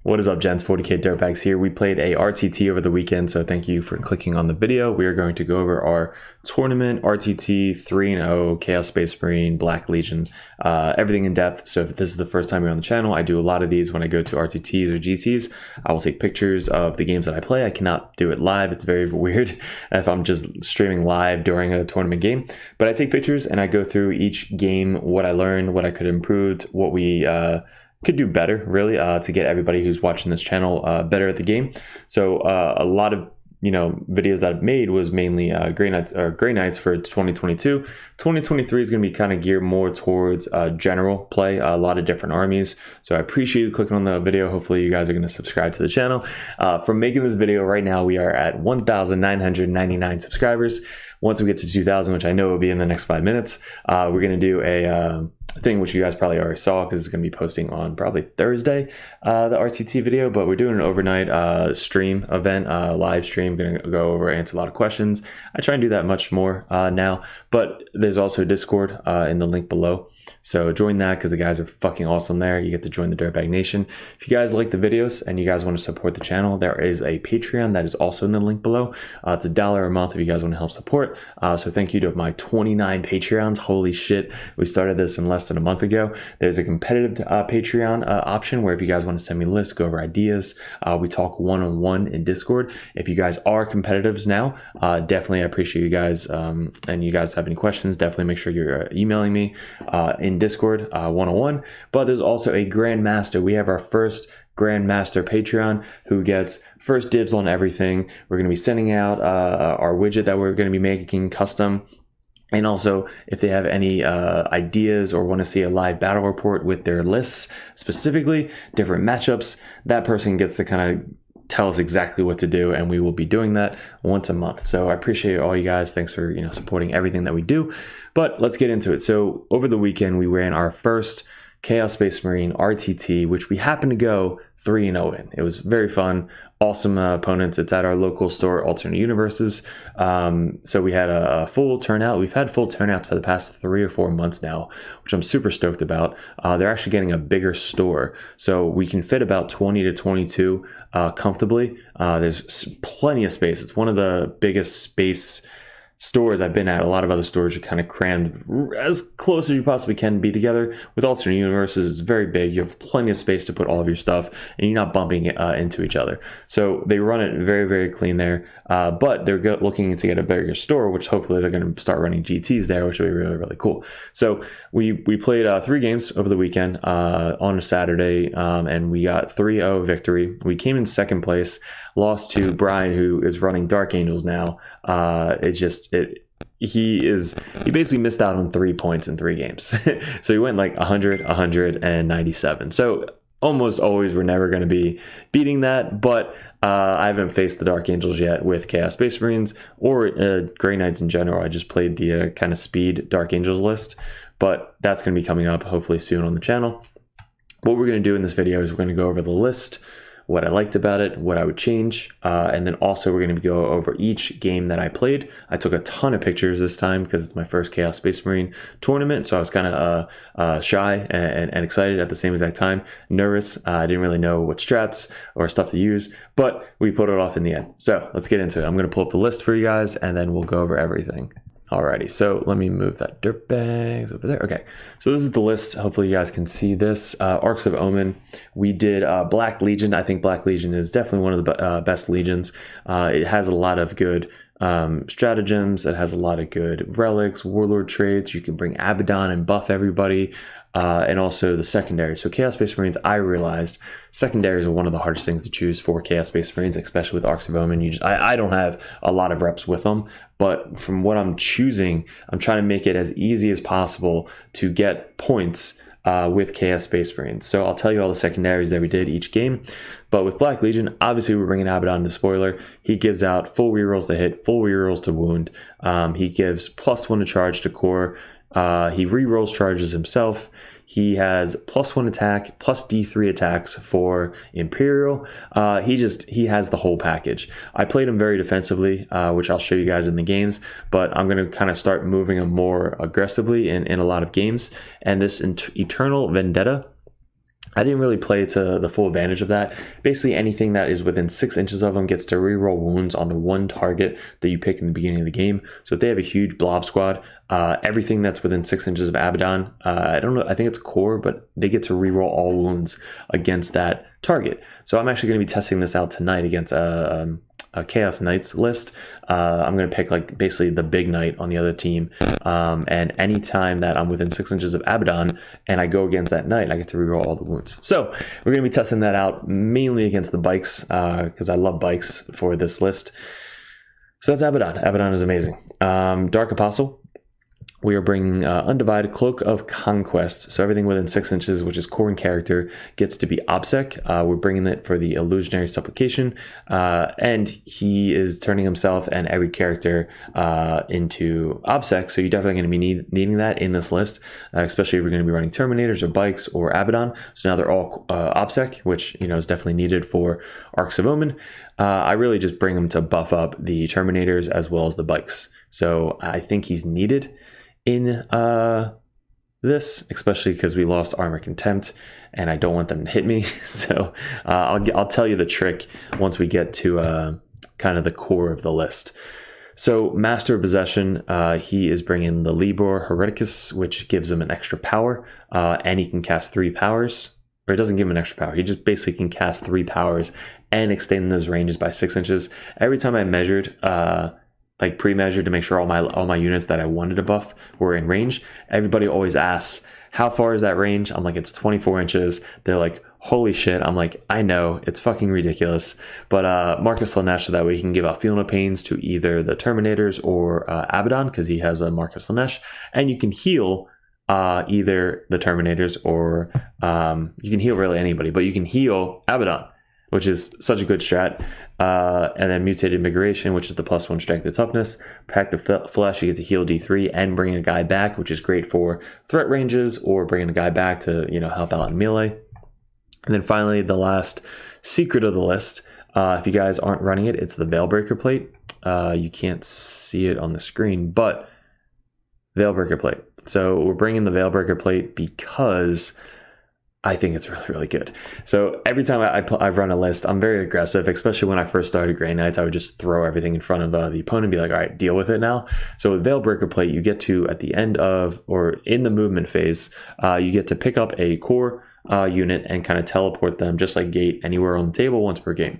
What is up, gents? 40k Dirtbags here. We played a RTT over the weekend, so thank you for clicking on the video. We are going to go over our tournament, RTT 3-0, Chaos Space Marine, Black Legion, everything in depth. So if this is the first time you're on the channel, I do a lot of these when I go to RTTs or GTs. I will take pictures of the games that I play. I cannot do it live. It's very weird if I'm just streaming live during a tournament game. But I take pictures and I go through each game, what I learned, what I could improve, what we could do better, really, to get everybody who's watching this channel better at the game. So a lot of videos that I've made was mainly Grey Knights for 2022. 2023 is going to be kind of geared more towards general play, a lot of different armies. So I appreciate you clicking on the video. Hopefully you guys are going to subscribe to the channel. For making this video right now, we are at 1,999 subscribers. Once we get to 2,000, which I know will be in the next 5 minutes, we're going to do a thing which you guys probably already saw because it's going to be posting on probably Thursday, the RTT video, but we're doing an overnight stream event, live stream. Going to go over, answer a lot of questions. I try and do that much more now, but there's also Discord in the link below. So join that because the guys are fucking awesome there. You get to join the Dirtbag Nation. If you guys like the videos and you guys want to support the channel, there is a Patreon that is also in the link below. It's $1 a month if you guys want to help support. So thank you to my 29 Patreons. Holy shit. We started this in less than a month ago. There's a competitive Patreon option where if you guys want to send me lists, go over ideas, we talk one-on-one in Discord. If you guys are competitives now, definitely I appreciate you guys. And you guys have any questions, definitely make sure you're emailing me in Discord one-on-one. But there's also a Grandmaster. We have our first Grandmaster Patreon who gets first dibs on everything. We're going to be sending out our widget that we're going to be making custom. And also, if they have any ideas or want to see a live battle report with their lists, specifically different matchups, that person gets to kind of tell us exactly what to do, and we will be doing that once a month. So I appreciate all you guys. Thanks for supporting everything that we do. But let's get into it. So over the weekend, we ran our first Chaos Space Marine RTT, which we happened to go 3-0 in. It was very fun, awesome opponents. It's at our local store, Alternate Universes. So we had a full turnout. We've had full turnouts for the past 3 or 4 months now, which I'm super stoked about. They're actually getting a bigger store, so we can fit about 20 to 22 comfortably. There's plenty of space. It's one of the biggest space stores I've been at. A lot of other stores are kind of crammed as close as you possibly can be together. With Alternate Universes, it's very big. You have plenty of space to put all of your stuff, and you're not bumping into each other. So they run it very, very clean there. But they're looking to get a bigger store, which hopefully they're going to start running GTs there, which will be really, really cool. So we played 3 games over the weekend on a Saturday, and we got 3-0 victory. We came in second place, lost to Brian, who is running Dark Angels now. He basically missed out on 3 points in 3 games. So he went like 100, 197. So almost always we're never going to be beating that, but I haven't faced the Dark Angels yet with Chaos Space Marines or Grey Knights in general. I just played the kind of speed Dark Angels list, but that's going to be coming up hopefully soon on the channel. What we're going to do in this video is we're going to go over the list, what I liked about it, what I would change, and then also we're going to go over each game that I played. I took a ton of pictures this time because it's my first Chaos Space Marine tournament, so I was kind of shy and excited at the same exact time, nervous. I didn't really know what strats or stuff to use, but we put it off in the end. So let's get into it. I'm going to pull up the list for you guys, and then we'll go over everything. Alrighty, so let me move that dirtbags over there. Okay, so this is the list. Hopefully you guys can see this. Arcs of Omen. We did Black Legion. I think Black Legion is definitely one of the best legions. It has a lot of good stratagems. It has a lot of good relics, warlord traits. You can bring Abaddon and buff everybody. And also the secondary. So Chaos Space Marines, I realized secondaries are one of the hardest things to choose for Chaos Space Marines, especially with Arcs of Omen. I don't have a lot of reps with them, but from what I'm choosing, I'm trying to make it as easy as possible to get points with Chaos Space Marines. So I'll tell you all the secondaries that we did each game. But with Black Legion, obviously we're bringing Abaddon to spoiler. He gives out full rerolls to hit, full rerolls to wound. He gives +1 to charge to core. He re-rolls charges himself. He has +1 attack, plus D3 attacks for Imperial. He has the whole package. I played him very defensively, which I'll show you guys in the games, but I'm going to kind of start moving him more aggressively in a lot of games. And this Eternal Vendetta I didn't really play to the full advantage of that. Basically, anything that is within 6 inches of them gets to reroll wounds onto one target that you pick in the beginning of the game. So if they have a huge blob squad, everything that's within 6 inches of Abaddon, I don't know, I think it's core, but they get to reroll all wounds against that target. So I'm actually going to be testing this out tonight against a Chaos Knights list. I'm going to pick like basically the big knight on the other team, and anytime that I'm within 6 inches of Abaddon and I go against that knight, I get to reroll all the wounds. So we're going to be testing that out mainly against the bikes, because I love bikes for this list. So that's Abaddon. Abaddon is amazing. Dark Apostle. We are bringing Undivided Cloak of Conquest. So everything within 6 inches, which is core and character, gets to be OBSEC. We're bringing it for the Illusionary Supplication. And he is turning himself and every character into OBSEC. So you're definitely going to be needing that in this list, especially if we're going to be running Terminators or Bikes or Abaddon. So now they're all OBSEC, which is definitely needed for Arcs of Omen. I really just bring him to buff up the Terminators as well as the Bikes. So I think he's needed in this, especially because we lost Armor Contempt and I don't want them to hit me. So I'll tell you the trick once we get to kind of the core of the list. So Master of Possession, he is bringing the Libor Hereticus, which gives him an extra power, and he can cast 3 powers. Or it doesn't give him an extra power. He just basically can cast 3 powers and extend those ranges by 6 inches. Every time I measured, like pre-measured to make sure all my units that I wanted to buff were in range, everybody always asks, how far is that range? I'm like, it's 24 inches. They're like, holy shit. I'm like, I know, it's fucking ridiculous. But Marcus Lanesh, so that way he can give out Feel No Pains to either the Terminators or Abaddon, because he has a Marcus Lanesh. And you can heal either the Terminators or you can heal really anybody, but you can heal Abaddon, which is such a good strat. And then Mutated Invigoration, which is the +1 strength to toughness. Pact of Flesh, you get to heal D3 and bring a guy back, which is great for threat ranges or bringing a guy back to help out in melee. And then finally, the last secret of the list, if you guys aren't running it, it's the Veilbreaker Plate. You can't see it on the screen, but Veilbreaker Plate. So we're bringing the Veilbreaker Plate because I think it's really, really good. So every time I run a list, I'm very aggressive, especially when I first started Grey Knights. I would just throw everything in front of the opponent and be like, all right, deal with it now. So with Veilbreaker Plate, you get to, at the end of, or in the movement phase, you get to pick up a core unit and kind of teleport them, just like Gate, anywhere on the table once per game.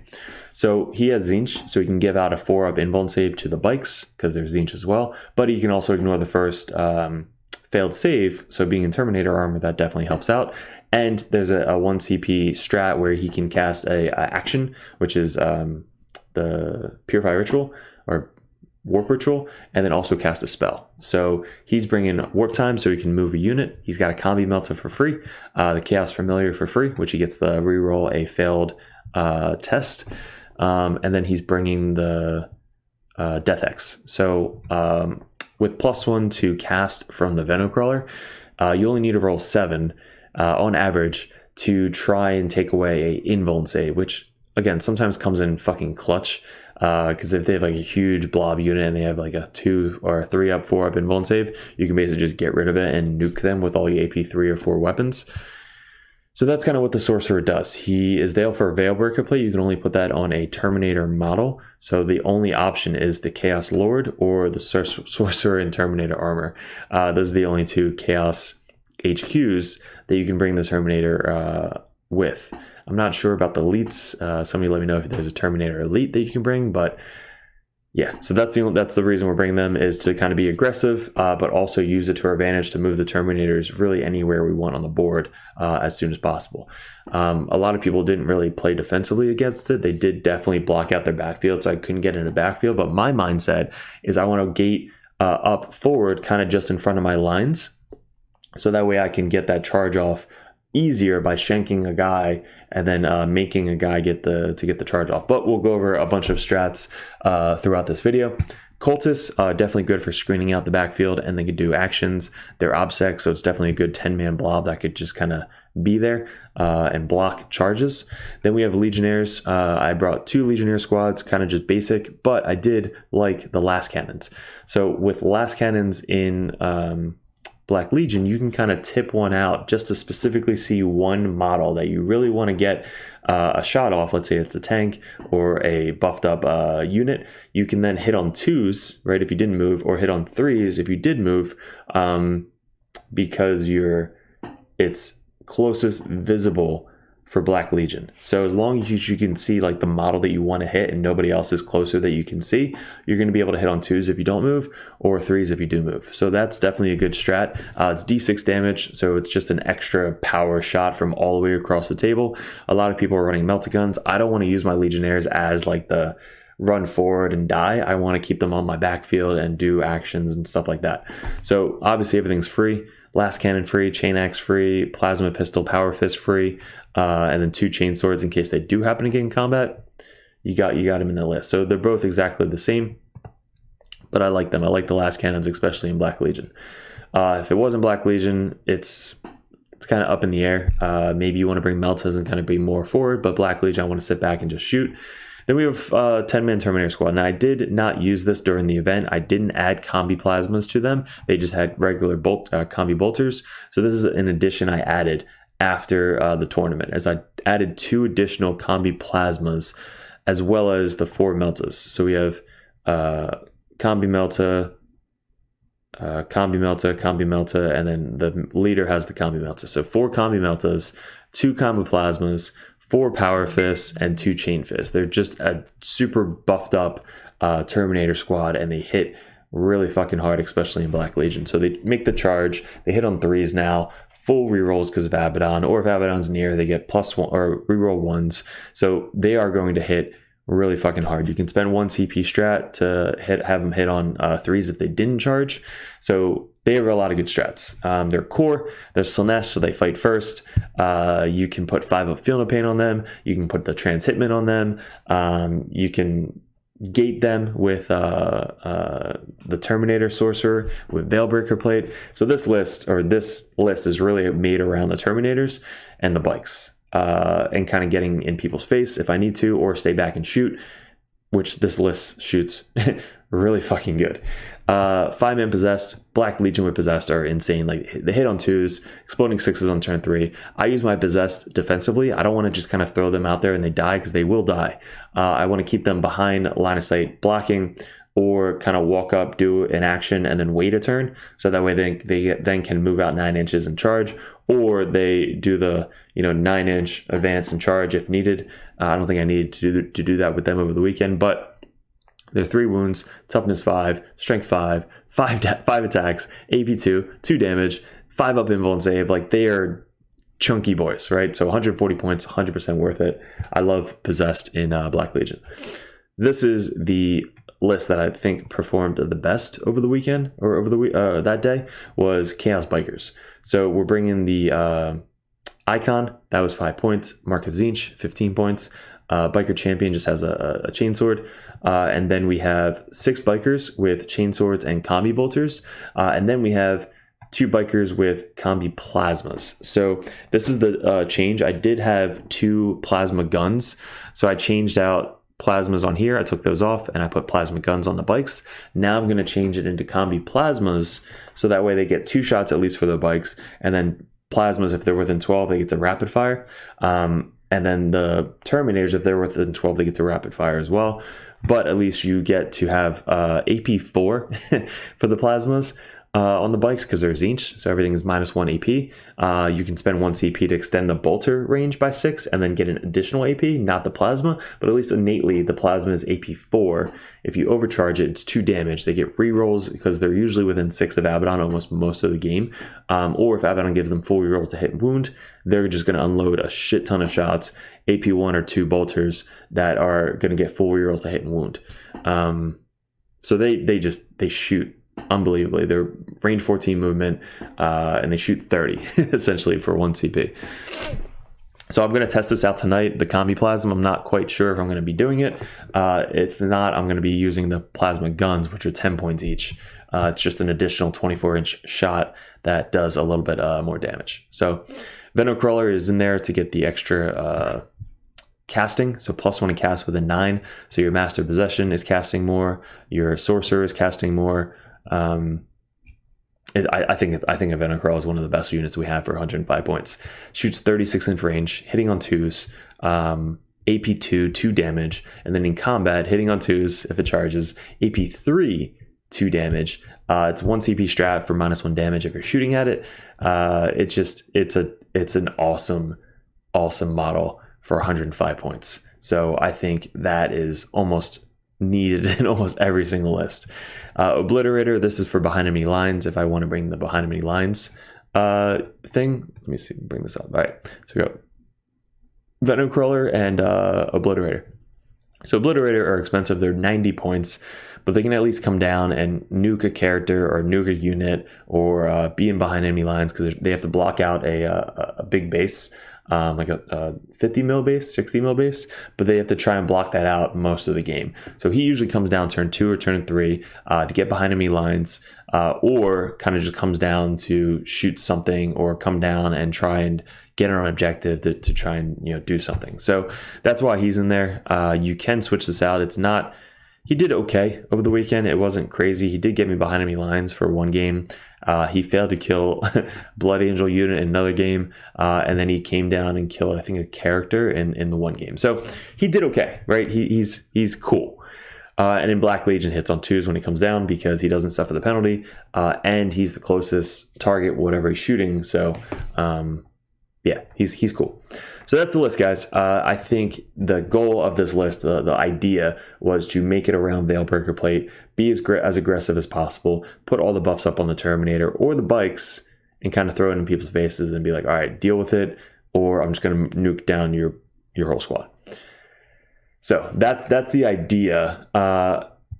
So he has Jentzsch, so he can give out a 4-up invuln save to the Bikes, because there's Jentzsch as well, but he can also ignore the first failed save, so being in Terminator armor, that definitely helps out. And there's a 1 CP strat where he can cast a action, which is the Purify Ritual or Warp Ritual, and then also cast a spell. So he's bringing Warp Time, so he can move a unit. He's got a Combi Melter for free, the Chaos Familiar for free, which he gets the reroll a failed test, and then he's bringing the Death X. So with +1 to cast from the Venocrawler, you only need to roll 7 on average to try and take away a invuln save, which again sometimes comes in fucking clutch, because if they have like a huge blob unit and they have like a 2 or a 3-up 4-up invuln save, you can basically just get rid of it and nuke them with all your AP 3 or 4 weapons. So that's kind of what the Sorcerer does. He is there for a Veilbreaker Plate. You can only put that on a Terminator model. So the only option is the Chaos Lord or the Sorcerer in Terminator armor. Those are the only 2 Chaos HQs that you can bring the Terminator with. I'm not sure about the elites. Somebody let me know if there's a Terminator elite that you can bring, but yeah, so that's the reason we're bringing them, is to kind of be aggressive, but also use it to our advantage to move the Terminators really anywhere we want on the board as soon as possible. A lot of people didn't really play defensively against it. They did definitely block out their backfield, so I couldn't get into backfield, but my mindset is I want to gate up forward, kind of just in front of my lines, so that way I can get that charge off easier by shanking a guy and then making a guy get the charge off. But we'll go over a bunch of strats throughout this video. Cultists, definitely good for screening out the backfield, and they could do actions. They're OBSEC, so it's definitely a good 10-man blob that could just kind of be there and block charges. Then we have Legionnaires. I brought 2 Legionnaire squads, kind of just basic, but I did like the Last Cannons. So with Last Cannons in Black Legion, you can kind of tip one out just to specifically see one model that you really want to get a shot off. Let's say it's a tank or a buffed up unit. You can then hit on 2s, right, if you didn't move, or hit on 3s if you did move, because it's closest visible for Black Legion. So as long as you can see like the model that you want to hit and nobody else is closer that you can see, you're going to be able to hit on 2s if you don't move, or 3s if you do move. So that's definitely a good strat. It's D6 damage, so it's just an extra power shot from all the way across the table. A lot of people are running melta guns. I don't want to use my Legionnaires as like the run forward and die. I want to keep them on my backfield and do actions and stuff like that. So obviously everything's free. Last Cannon free, Chain Axe free, Plasma Pistol, Power Fist free, and then 2 Chain Swords in case they do happen to get in combat. You got them in the list. So they're both exactly the same, but I like them. I like the Last Cannons, especially in Black Legion. If it wasn't Black Legion, it's kind of up in the air. Maybe you want to bring Meltas and kind of be more forward, but Black Legion, I want to sit back and just shoot. Then we have 10-man Terminator Squad. Now, I did not use this during the event. I didn't add combi plasmas to them. They just had regular combi bolters. So this is an addition I added after the tournament, as I added 2 additional combi plasmas as well as the 4 meltas. So we have combi melta, combi melta, and then the leader has the combi melta. So 4 combi meltas, 2 combi plasmas, 4 power fists, and 2 chain fists. They're just a super buffed up Terminator squad, and they hit really fucking hard, especially in Black Legion. So they make the charge. They hit on 3s now, full rerolls because of Abaddon, or if Abaddon's near, they get +1 or reroll 1s. So they are going to hit really fucking hard. You can spend 1 CP strat to have them hit on 3s if they didn't charge. So they have a lot of good strats. They're core, they're Slaanesh, so they fight first. You can put 5 up Feel No Pain on them. You can put the Trans Hitman on them. You can gate them with the Terminator Sorcerer with Veilbreaker Plate. So this list is really made around the Terminators and the bikes. And kind of getting in people's face if I need to, or stay back and shoot, which this list shoots really fucking good. 5-man Possessed, Black Legion with Possessed are insane. Like, they hit on 2s, exploding 6s on turn 3. I use my Possessed defensively. I don't want to just kind of throw them out there and they die, because they will die. I want to keep them behind line of sight blocking, or kind of walk up, do an action, and then wait a turn. So that way they then can move out 9 inches and charge, or they do the 9-inch advance and charge if needed. I don't think I needed to do that with them over the weekend, but they're 3 wounds, toughness 5, strength 5, 5 attacks, AP 2, 2 damage, 5 up invul and save. Like, they are chunky boys, right? So 140 points, 100% worth it. I love Possessed in Black Legion. This is the list that I think performed the best over the weekend, or over the that day, was Chaos Bikers. So we're bringing the Icon, that was 5 points. Mark of Jentzsch, 15 points. Biker Champion just has a chainsword. And then we have 6 bikers with chainswords and combi bolters. And then we have 2 bikers with combi plasmas. So this is the change. I did have 2 plasma guns. So I changed out plasmas on here. I took those off and I put plasma guns on the bikes. Now I'm going to change it into combi plasmas, so that way they get 2 shots at least for the bikes. And then plasmas, if they're within 12, they get to rapid fire. And then the Terminators, if they're within 12, they get to rapid fire as well. But at least you get to have AP 4 for the plasmas on the bikes, because they're Jentzsch, so everything is -1 AP. You can spend 1 CP to extend the bolter range by 6 and then get an additional AP, not the plasma, but at least innately the plasma is AP 4. If you overcharge it, it's 2 damage. They get rerolls because they're usually within 6 of Abaddon almost most of the game. Or if Abaddon gives them full rerolls to hit and wound, they're just going to unload a shit ton of shots, AP 1 or 2 bolters that are going to get full rerolls to hit and wound. So they shoot unbelievably. They're range 14 movement, and they shoot 30 essentially for 1 CP. So I'm going to test this out tonight, the combi plasma. I'm not quite sure if I'm going to be doing it. If not, I'm going to be using the plasma guns, which are 10 points each. It's just an additional 24-inch shot that does a little bit more damage. So Venom Crawler is in there to get the extra casting, so +1 in cast with a 9. So your Master Possession is casting more, your Sorcerer is casting more, I think Venom is one of the best units we have for 105 points. Shoots 36 inch range, hitting on 2s, AP2, 2 damage, and then in combat, hitting on 2s if it charges, AP3, 2 damage. It's 1 CP strat for -1 damage if you're shooting at it. It's an awesome model for 105 points. So I think that is almost needed in almost every single list. Obliterator, this is for behind enemy lines. If I want to bring the behind enemy lines thing, let me see, bring this up. All right, so we go Venom Crawler and Obliterator. So Obliterator are expensive. They're 90 points, but they can at least come down and nuke a character or nuke a unit or be in behind enemy lines because they have to block out a big base. Like a 50 mil base, 60 mil base, but they have to try and block that out most of the game. So he usually comes down turn 2 or turn 3 to get behind enemy lines, or kind of just comes down to shoot something or come down and try and get on an objective to try and do something. So that's why he's in there. You can switch this out. It's not. He did okay over the weekend. It wasn't crazy. He did get me behind enemy lines for one game. He failed to kill Blood Angel unit in another game, and then he came down and killed, I think, a character in the one game. So he did okay, right? He's cool. And in Black Legion, hits on 2s when he comes down because he doesn't suffer the penalty, and he's the closest target, whatever he's shooting. So yeah, he's cool. So that's the list, guys. I think the goal of this list, the idea was to make it around Veilbreaker Plate, be as aggressive as possible, put all the buffs up on the Terminator or the bikes, and kind of throw it in people's faces and be like, all right, deal with it, or I'm just going to nuke down your whole squad. So that's the idea.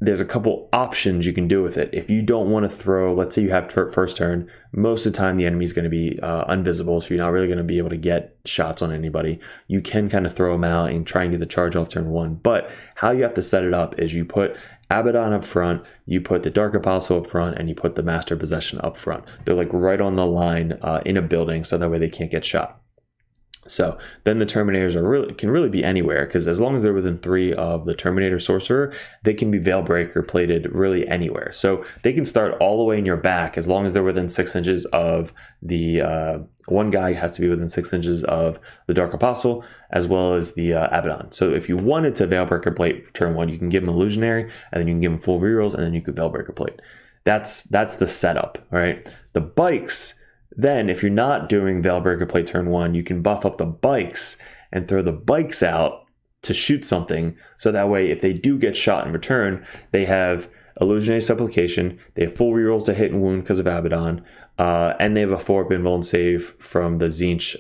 There's a couple options you can do with it. If you don't want to throw, let's say you have first turn, most of the time the enemy is going to be invisible, so you're not really going to be able to get shots on anybody. You can kind of throw them out and try and get the charge off turn 1. But how you have to set it up is you put Abaddon up front, you put the Dark Apostle up front, and you put the Master of Possession up front. They're like right on the line in a building, so that way they can't get shot. So then the Terminators can really be anywhere, because as long as they're within 3 of the Terminator Sorcerer, they can be Veilbreaker plated really anywhere. So they can start all the way in your back as long as they're within 6 inches of the one guy has to be within 6 inches of the Dark Apostle as well as the Abaddon. So if you wanted to Veilbreaker plate turn 1, you can give him Illusionary, and then you can give him full rerolls, and then you could Veilbreaker plate. That's the setup, right? The bikes. Then, if you're not doing Veilbreaker plate turn 1, you can buff up the bikes and throw the bikes out to shoot something. So that way, if they do get shot in return, they have Illusionary Supplication, they have full rerolls to hit and wound because of Abaddon, and they have a 4-up invuln save from the Jentzsch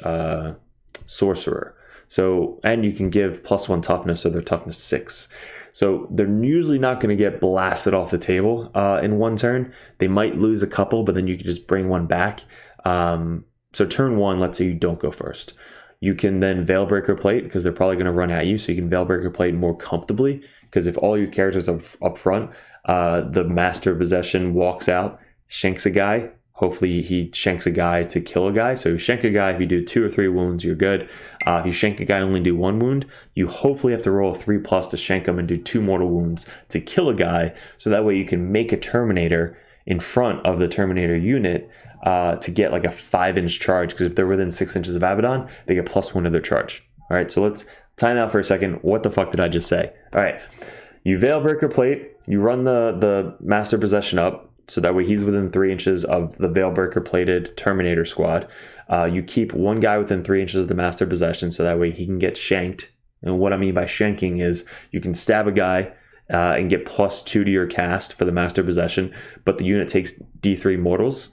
Sorcerer. So, and you can give +1 toughness, so they're toughness 6. So they're usually not going to get blasted off the table in one turn. They might lose a couple, but then you can just bring one back. So turn 1, let's say you don't go first. You can then Veilbreaker plate because they're probably going to run at you, so you can Veilbreaker plate more comfortably, because if all your characters are up front, the Master of Possession walks out, shanks a guy. Hopefully he shanks a guy to kill a guy. So you shank a guy, if you do 2 or 3 wounds, you're good. If you shank a guy, only do 1 wound, you hopefully have to roll a 3+ to shank him and do 2 mortal wounds to kill a guy. So that way you can make a Terminator in front of the Terminator unit to get like a 5-inch charge, because if they're within 6 inches of Abaddon, they get +1 to their charge. All right, so let's time out for a second. What the fuck did I just say? All right, you Veilbreaker plate, you run the Master Possession up, so that way he's within 3 inches of the Veilbreaker plated Terminator squad. You keep one guy within 3 inches of the Master Possession, so that way he can get shanked. And what I mean by shanking is you can stab a guy and get +2 to your cast for the Master Possession, but the unit takes D3 mortals.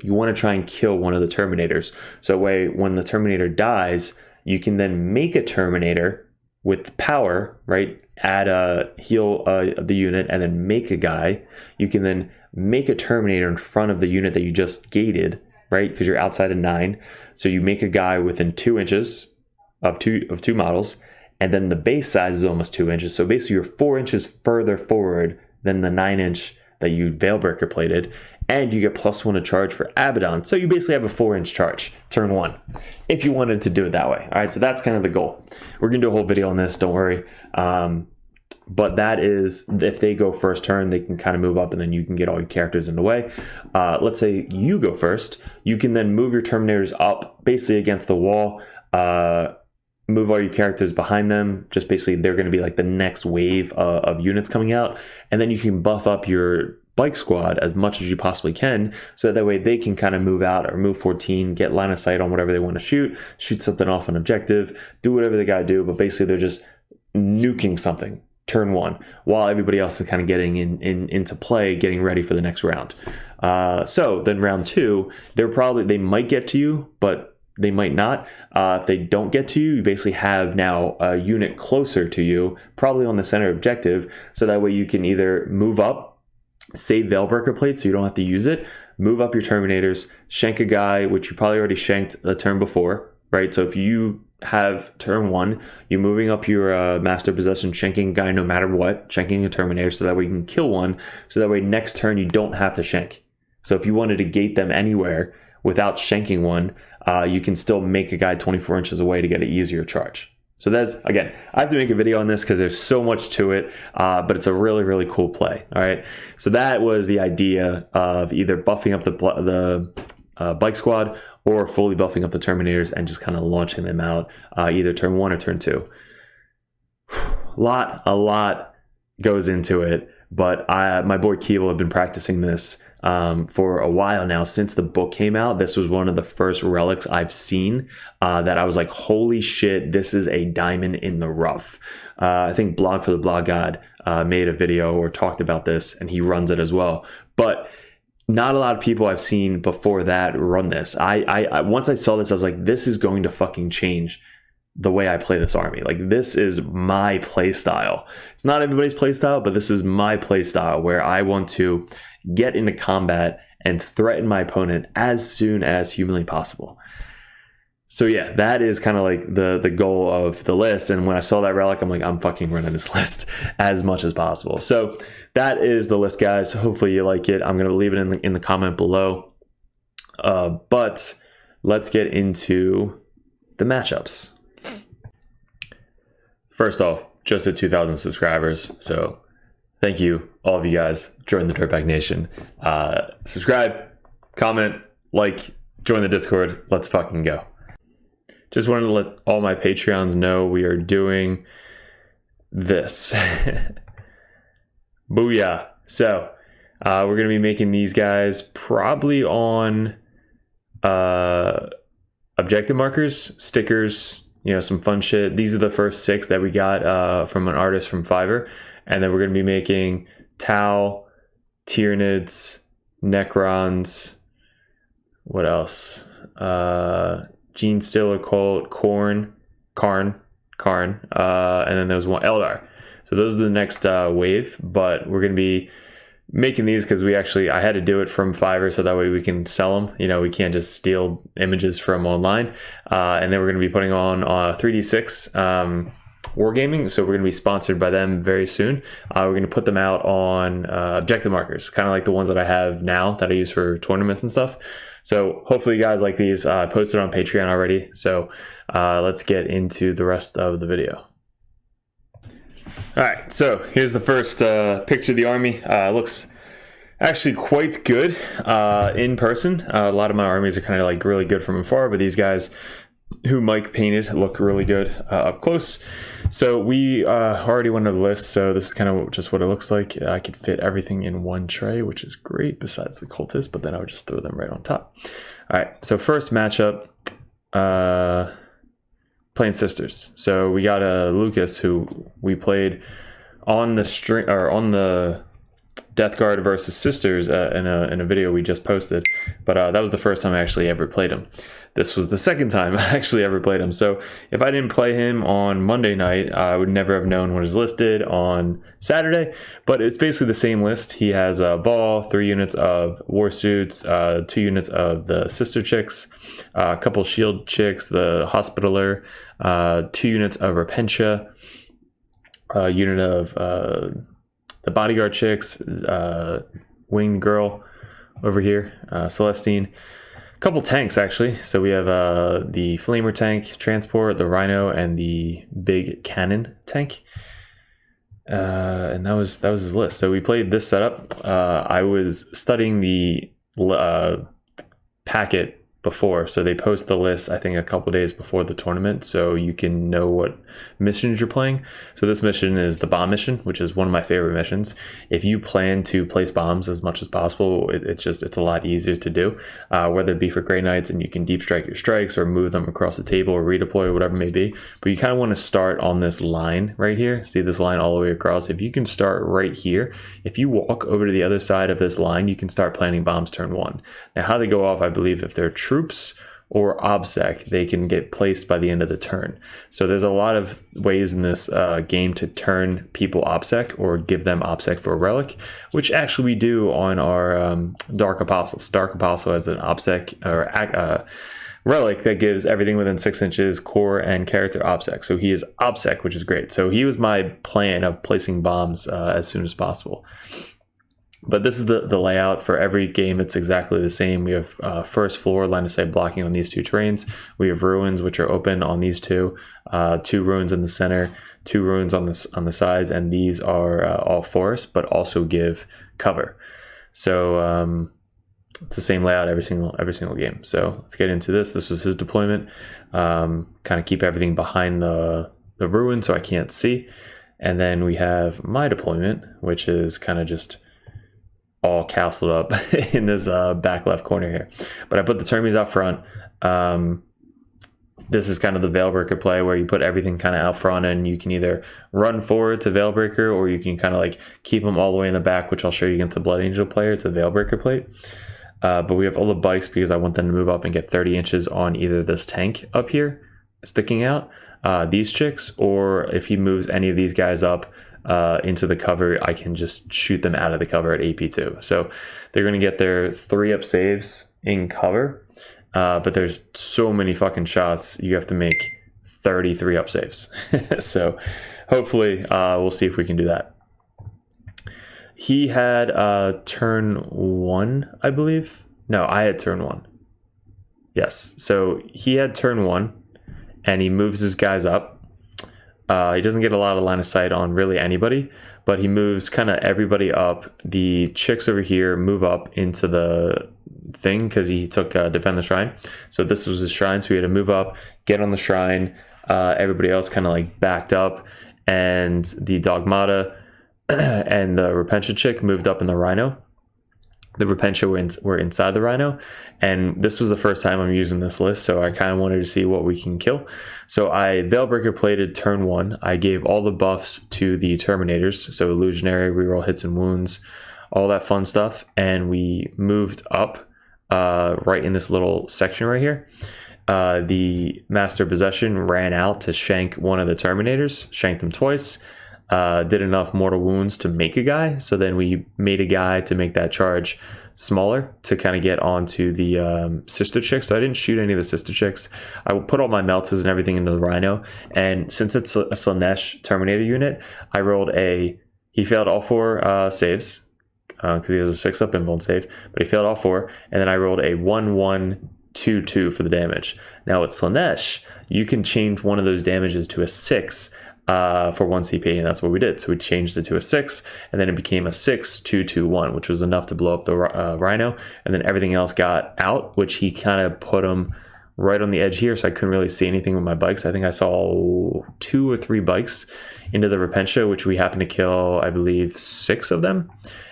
You want to try and kill one of the Terminators. So that way, when the Terminator dies, you can then make a Terminator with power, right? Add a heal the unit and then make a guy. You can then make a Terminator in front of the unit that you just gated, right? Because you're outside of 9. So you make a guy within 2 inches of two models, and then the base size is almost 2 inches. So basically you're 4 inches further forward than the 9-inch that you Veilbreaker plated, and you get +1 to charge for Abaddon. So you basically have a 4-inch charge, turn 1, if you wanted to do it that way. All right, so that's kind of the goal. We're gonna do a whole video on this, don't worry. But that is, if they go first turn, they can kind of move up and then you can get all your characters in the way. Let's say you go first. You can then move your Terminators up basically against the wall, move all your characters behind them. Just basically they're going to be like the next wave of units coming out. And then you can buff up your bike squad as much as you possibly can, so that way they can kind of move out or move 14, get line of sight on whatever they want to shoot something off an objective, do whatever they got to do. But basically they're just nuking something turn one, while everybody else is kind of getting into play, getting ready for the next round. So then round two, they might get to you, but they might not. If they don't get to you, you basically have now a unit closer to you, probably on the center objective, so that way you can either move up, save Veilbreaker Plate so you don't have to use it, move up your Terminators, shank a guy, which you probably already shanked the turn before, right? So if you have turn one, you're moving up your Master Possession, shanking a guy no matter what, shanking a Terminator, so that way you can kill one, so that way next turn you don't have to shank. So if you wanted to gate them anywhere without shanking one, you can still make a guy 24 inches away to get an easier charge. So that's, again, I have to make a video on this because there's so much to it, but it's a really, really cool play. All right, so that was the idea of either buffing up the bike squad or fully buffing up the Terminators and just kind of launching them out either turn one or turn two. A lot goes into it, but my boy Keeble have been practicing this for a while now. Since the book came out, this was one of the first relics I've seen that I was like, holy shit, this is a diamond in the rough. I think Blog for the Blog God made a video or talked about this, and he runs it as well. But not a lot of people I've seen before that run this. I once I saw this, I was like, this is going to fucking change the way I play this army. Like, this is my play style. It's not everybody's play style, but this is my play style, where I want to get into combat and threaten my opponent as soon as humanly possible. So yeah, that is kind of like the goal of the list. And when I saw that relic, I'm like, I'm fucking running this list as much as possible. So that is the list, guys. Hopefully you like it. I'm going to leave it in the comment below. But let's get into the matchups. First off, just at 2,000 subscribers. So thank you, all of you guys. Join the Dirtbag Nation. Subscribe, comment, like, join the Discord. Let's fucking go. Just wanted to let all my Patreons know we are doing this. Booyah. So we're going to be making these guys probably on objective markers, stickers, you know, some fun shit. These are the first 6 that we got from an artist from Fiverr. And then we're going to be making Tau, Tyranids, Necrons. What else? Gene Stiller, Colt, Karn, and then there's one Eldar. So those are the next wave, but we're going to be making these because I had to do it from Fiverr so that way we can sell them. You know, we can't just steal images from online. And then we're going to be putting on 3D6 Wargaming, so we're going to be sponsored by them very soon. We're going to put them out on objective markers, kind of like the ones that I have now that I use for tournaments and stuff. So hopefully you guys like these. I posted on Patreon already. So let's get into the rest of the video. All right, so here's the first picture of the army. Looks actually quite good in person. A lot of my armies are kind of like really good from afar, but these guys who Mike painted look really good up close. So we already went over the list, so this is kind of just what it looks like. I could fit everything in one tray, which is great besides the cultists, but then I would just throw them right on top. All right, so first matchup, playing sisters. So we got Lucas, who we played on the string or on the Death Guard versus Sisters in a video we just posted, but that was the first time I actually ever played him. This was the second time I actually ever played him. So if I didn't play him on Monday night, I would never have known what is listed on Saturday, but it's basically the same list. He has a ball, 3 units of war suits, 2 units of the sister chicks, a couple shield chicks, the hospitaler, 2 units of Repentia, a unit of the bodyguard chicks, winged girl over here, Celestine. A couple tanks actually. So we have the flamer tank transport, the rhino, and the big cannon tank. And that was his list. So we played this setup. I was studying the packet before, so they post the list I think a couple days before the tournament, so you can know what missions you're playing. So this mission is the bomb mission, which is one of my favorite missions. If you plan to place bombs as much as possible, it's a lot easier to do, whether it be for Grey Knights and you can deep strike your strikes or move them across the table or redeploy or whatever it may be. But you kind of want to start on this line right here. See this line all the way across? If you can start right here, if you walk over to the other side of this line, you can start planting bombs turn 1. Now how they go off, I believe if they're troops or obsec, they can get placed by the end of the turn. So there's a lot of ways in this game to turn people obsec or give them obsec for a relic, which actually we do on our Dark Apostles. Dark Apostle has an obsec or relic that gives everything within 6 inches core and character obsec. So he is obsec, which is great. So he was my plan of placing bombs as soon as possible. But this is the layout for every game. It's exactly the same. We have first floor line of sight blocking on these 2 terrains. We have ruins which are open on these 2, 2 ruins in the center, 2 ruins on the sides, and these are all forest, but also give cover. So it's the same layout every single game. So let's get into this. This was his deployment. Kind of keep everything behind the ruin so I can't see. And then we have my deployment, which is kind of just all castled up in this back left corner here. But I put the termies out front. This is kind of the Veilbreaker play where you put everything kind of out front and you can either run forward to Veilbreaker or you can kind of like keep them all the way in the back, which I'll show you against the Blood Angel player. It's a Veilbreaker plate. But we have all the bikes because I want them to move up and get 30 inches on either this tank up here sticking out, these chicks, or if he moves any of these guys up into the cover, I can just shoot them out of the cover at AP2. So they're going to get their 3-up saves in cover, but there's so many fucking shots, you have to make 33-up saves. So hopefully we'll see if we can do that. He had turn 1, I believe. No, I had turn 1. Yes, so he had turn 1, and he moves his guys up. He doesn't get a lot of line of sight on really anybody, but he moves kind of everybody up. The chicks over here move up into the thing because he took defend the shrine. So this was his shrine, so he had to move up, get on the shrine. Everybody else kind of like backed up, and the Dogmata and the Repentia chick moved up in the Rhino. The Repentia were inside the Rhino, and this was the first time I'm using this list, so I kind of wanted to see what we can kill. So I Veilbreaker plated turn 1. I gave all the buffs to the Terminators, so Illusionary, reroll hits and wounds, all that fun stuff, and we moved up right in this little section right here. The Master Possession ran out to shank one of the Terminators, shanked them twice. Did enough mortal wounds to make a guy, so then we made a guy to make that charge smaller to kind of get onto the sister chicks. So I didn't shoot any of the sister chicks. I put all my meltas and everything into the Rhino, and since it's a Slaanesh Terminator unit, I rolled he failed all 4 saves because he has a 6-up invuln save, but he failed all 4, and then I rolled a 1-1-2-2 for the damage. Now with Slaanesh, you can change one of those damages to a 6 for 1 CP, and that's what we did. So we changed it to a 6, and then it became a 6-2-2-1, which was enough to blow up the Rhino, and then everything else got out, which he kind of put them right on the edge here, so I couldn't really see anything with my bikes. I think I saw 2 or 3 bikes into the Repentia, which we happened to kill, I believe, 6 of them,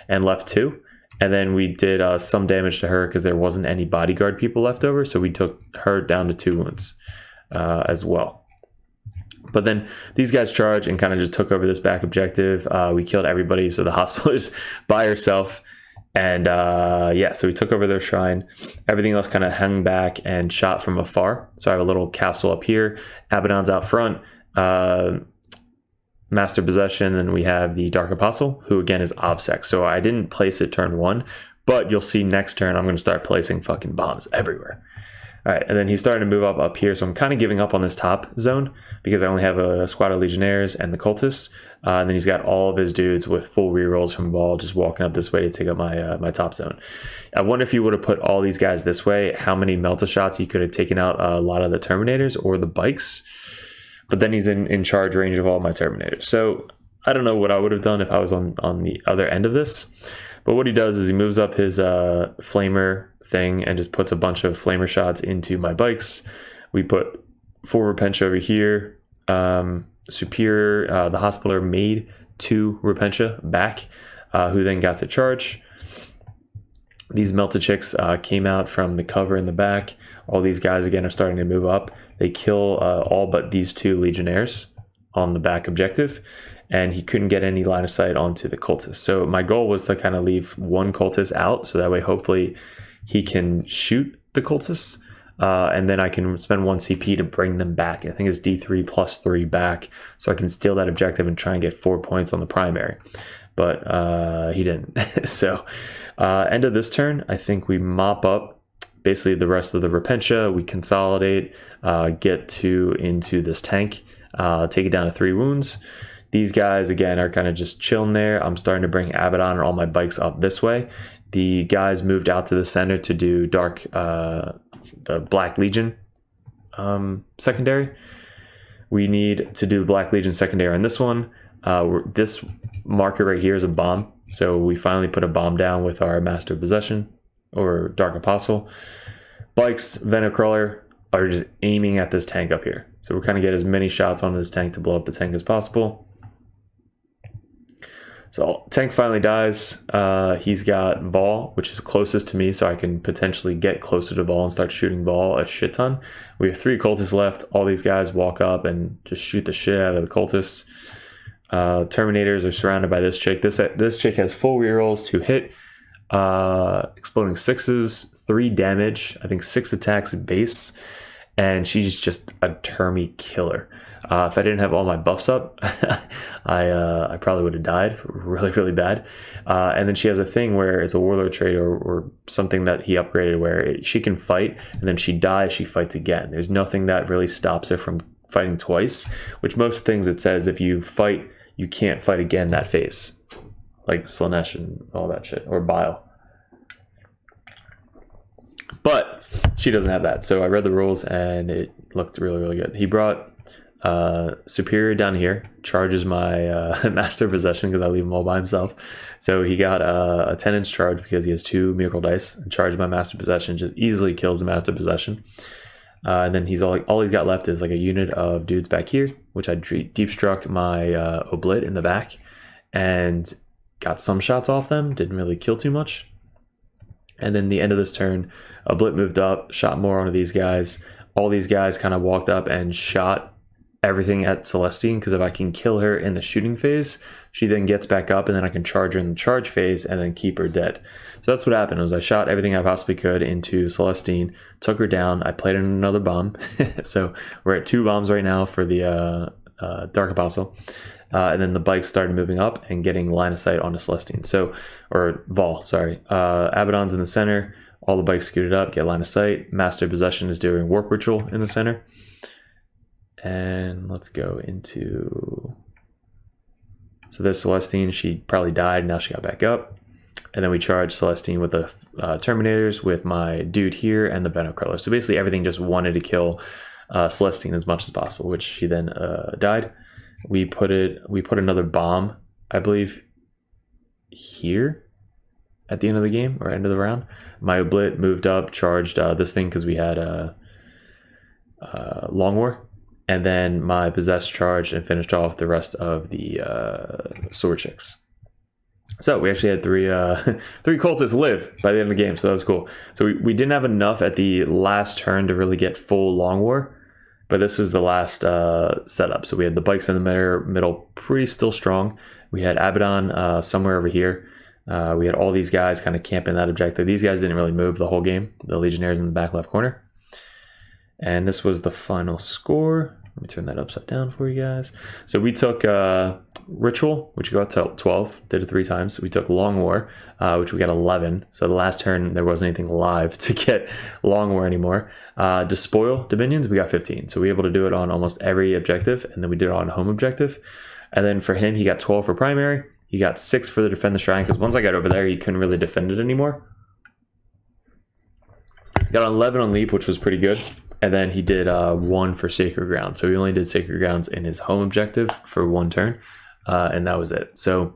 and left 2. And then we did some damage to her because there wasn't any bodyguard people left over, so we took her down to 2 wounds as well. But then these guys charged and kind of just took over this back objective. We killed everybody, so the hospital is by herself. And yeah, so we took over their shrine. Everything else kind of hung back and shot from afar. So I have a little castle up here. Abaddon's out front. Master Possession, and we have the Dark Apostle, who again is OBSEC. So I didn't place it turn 1, but you'll see next turn I'm going to start placing fucking bombs everywhere. All right, and then he's starting to move up here, so I'm kind of giving up on this top zone because I only have a squad of Legionnaires and the Cultists. And then he's got all of his dudes with full rerolls from Ball just walking up this way to take up my top zone. I wonder if you would have put all these guys this way, how many Melta shots he could have taken out a lot of the Terminators or the bikes. But then he's in charge range of all my Terminators. So I don't know what I would have done if I was on the other end of this. But what he does is he moves up his flamer thing and just puts a bunch of flamer shots into my bikes. We put 4 Repentia over here. Superior, the hospitaler made 2 Repentia back, who then got to charge. These melted chicks came out from the cover in the back. All these guys again are starting to move up. They kill all but these 2 legionnaires on the back objective, and he couldn't get any line of sight onto the cultist. So my goal was to kind of leave 1 cultist out, so that way hopefully he can shoot the cultists, and then I can spend 1 CP to bring them back. I think it's D3 plus 3 back, so I can steal that objective and try and get 4 points on the primary. But he didn't. So end of this turn, I think we mop up basically the rest of the Repentia. We consolidate, get 2 into this tank, take it down to 3 wounds. These guys, again, are kind of just chilling there. I'm starting to bring Abaddon and all my bikes up this way. The guys moved out to the center to do the Black Legion secondary. We need to do the Black Legion secondary on this one. This marker right here is a bomb. So we finally put a bomb down with our Master of Possession or Dark Apostle. Bikes, Venomcrawler are just aiming at this tank up here. So we're trying to get as many shots onto this tank to blow up the tank as possible. So tank finally dies. He's got Vol, which is closest to me, so I can potentially get closer to Vol and start shooting Vol a shit ton. We have 3 cultists left. All these guys walk up and just shoot the shit out of the cultists. Terminators are surrounded by this chick. This chick has full rerolls to hit, exploding 6s, 3 damage, I think 6 attacks at base, and she's just a termy killer. If I didn't have all my buffs up, I probably would have died really, really bad. And then she has a thing where it's a warlord trait or something that he upgraded where she can fight, and then she dies, she fights again. There's nothing that really stops her from fighting twice, which most things it says if you fight, you can't fight again that phase. Like Slanesh and all that shit, or Bile. But she doesn't have that. So I read the rules and it looked really, really good. He brought Superior down here, charges my Master of Possession because I leave him all by himself. So he got a 10-inch charge because he has 2 Miracle Dice, and charged my Master of Possession, just easily kills the Master of Possession. And then he's all he's got left is like a unit of dudes back here, which I deep struck my Oblit in the back and got some shots off them, didn't really kill too much. And then the end of this turn, Oblit moved up, shot more onto these guys. All these guys kind of walked up and shot everything at Celestine, because if I can kill her in the shooting phase, she then gets back up and then I can charge her in the charge phase and then keep her dead. So that's what happened, was I shot everything I possibly could into Celestine, took her down, I played in another bomb. So we're at 2 bombs right now for the Dark Apostle. And then the bikes started moving up and getting line of sight onto Celestine. So, or Vol, sorry. Abaddon's in the center, all the bikes scooted up, get line of sight. Master of Possession is doing Warp Ritual in the center. And let's go into, so this Celestine, she probably died, now she got back up. And then we charged Celestine with the Terminators with my dude here and the Venomcrawler. So basically everything just wanted to kill Celestine as much as possible, which she then died. We put another bomb, I believe, here at the end of the game or end of the round. My Oblit moved up, charged this thing because we had Long War. And then my Possessed charged and finished off the rest of the Sword Chicks. So we actually had 3 cultists live by the end of the game, so that was cool. So we didn't have enough at the last turn to really get full Long War, but this was the last setup. So we had the bikes in the middle pretty still strong. We had Abaddon somewhere over here. We had all these guys kind of camping that objective. These guys didn't really move the whole game. The Legionnaires in the back left corner. And this was the final score. Let me turn that upside down for you guys. So we took Ritual, which got to 12, did it 3 times. We took Long War, which we got 11. So the last turn, there wasn't anything live to get Long War anymore. Despoil Dominions, we got 15. So we were able to do it on almost every objective, and then we did it on home objective. And then for him, he got 12 for primary. He got 6 for the Defend the Shrine, because once I got over there, he couldn't really defend it anymore. Got 11 on Leap, which was pretty good. And then he did 1 for Sacred Ground. So he only did Sacred Grounds in his home objective for 1 turn. and that was it. So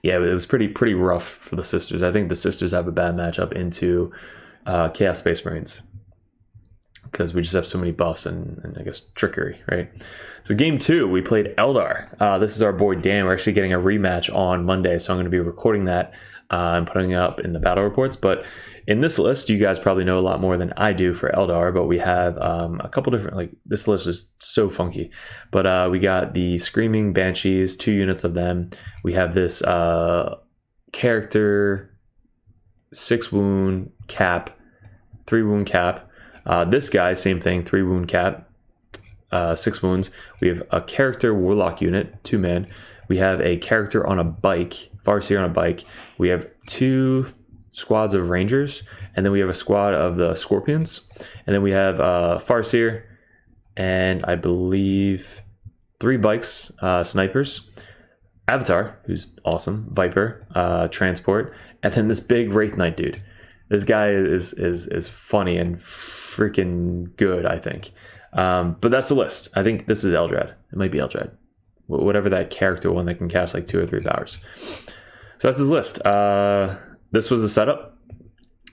yeah, it was pretty rough for the sisters. I think the sisters have a bad matchup into Chaos Space Marines, because we just have so many buffs and I guess trickery, right? So game 2, we played Eldar. This is our boy Dan. We're actually getting a rematch on Monday, so I'm going to be recording that and putting it up in the battle reports. But in this list, you guys probably know a lot more than I do for Eldar, but we have a couple different, like, this list is so funky. But we got the Screaming Banshees, 2 units of them. We have this character, 6 wound cap, 3 wound cap. This guy, same thing, 3 wound cap, 6 wounds. We have a character warlock unit, 2-man. We have a character on a bike, Farseer on a bike. We have 2 squads of rangers, and then we have a squad of the scorpions, and then we have Farseer, and I believe 3 bikes, snipers, Avatar, who's awesome, Viper, transport, and then this big Wraith Knight dude. This guy is funny and freaking good, I think. But that's the list. I think this is Eldrad. It might be Eldrad. Whatever that character one that can cast like 2 or 3 powers. So that's his list. This was the setup.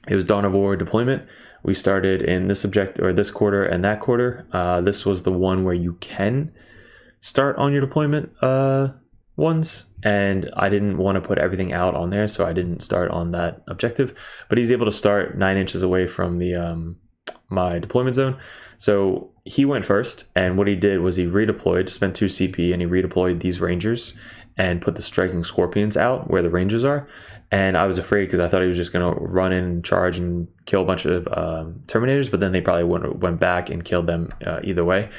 It was Dawn of War deployment. We started in this this quarter and that quarter. This was the one where you can start on your deployment ones, and I didn't want to put everything out on there, so I didn't start on that objective. But he's able to start 9 inches away from the my deployment zone. So he went first, and what he did was he redeployed, spent 2 CP, and he redeployed these rangers and put the striking scorpions out where the rangers are. And I was afraid because I thought he was just going to run in and charge and kill a bunch of Terminators, but then they probably went back and killed them either way.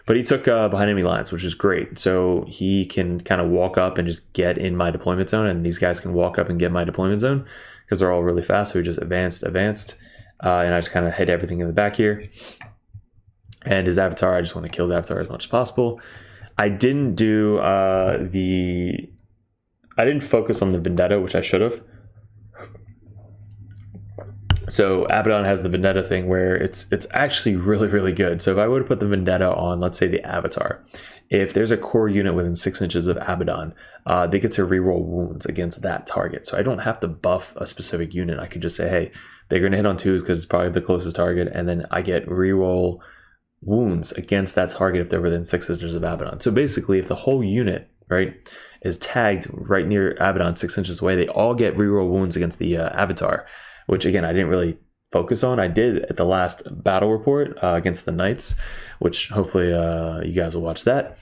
But he took behind enemy lines, which is great. So he can kind of walk up and just get in my deployment zone, and these guys can walk up and get my deployment zone because they're all really fast. So he just advanced, and I just kind of hit everything in the back here. And his Avatar, I just want to kill the Avatar as much as possible. I didn't do I didn't focus on the Vendetta, which I should have. So Abaddon has the Vendetta thing where it's actually really, really good. So if I would have put the Vendetta on, let's say the Avatar, if there's a core unit within 6 inches of Abaddon, they get to reroll wounds against that target. So I don't have to buff a specific unit. I could just say, hey, they're going to hit on 2s because it's probably the closest target, and then I get reroll wounds against that target if they're within 6 inches of Abaddon. So basically, if the whole unit, right, is tagged right near Abaddon 6 inches away, they all get reroll wounds against the Avatar, which again, I didn't really focus on. I did at the last battle report against the Knights, which hopefully you guys will watch that.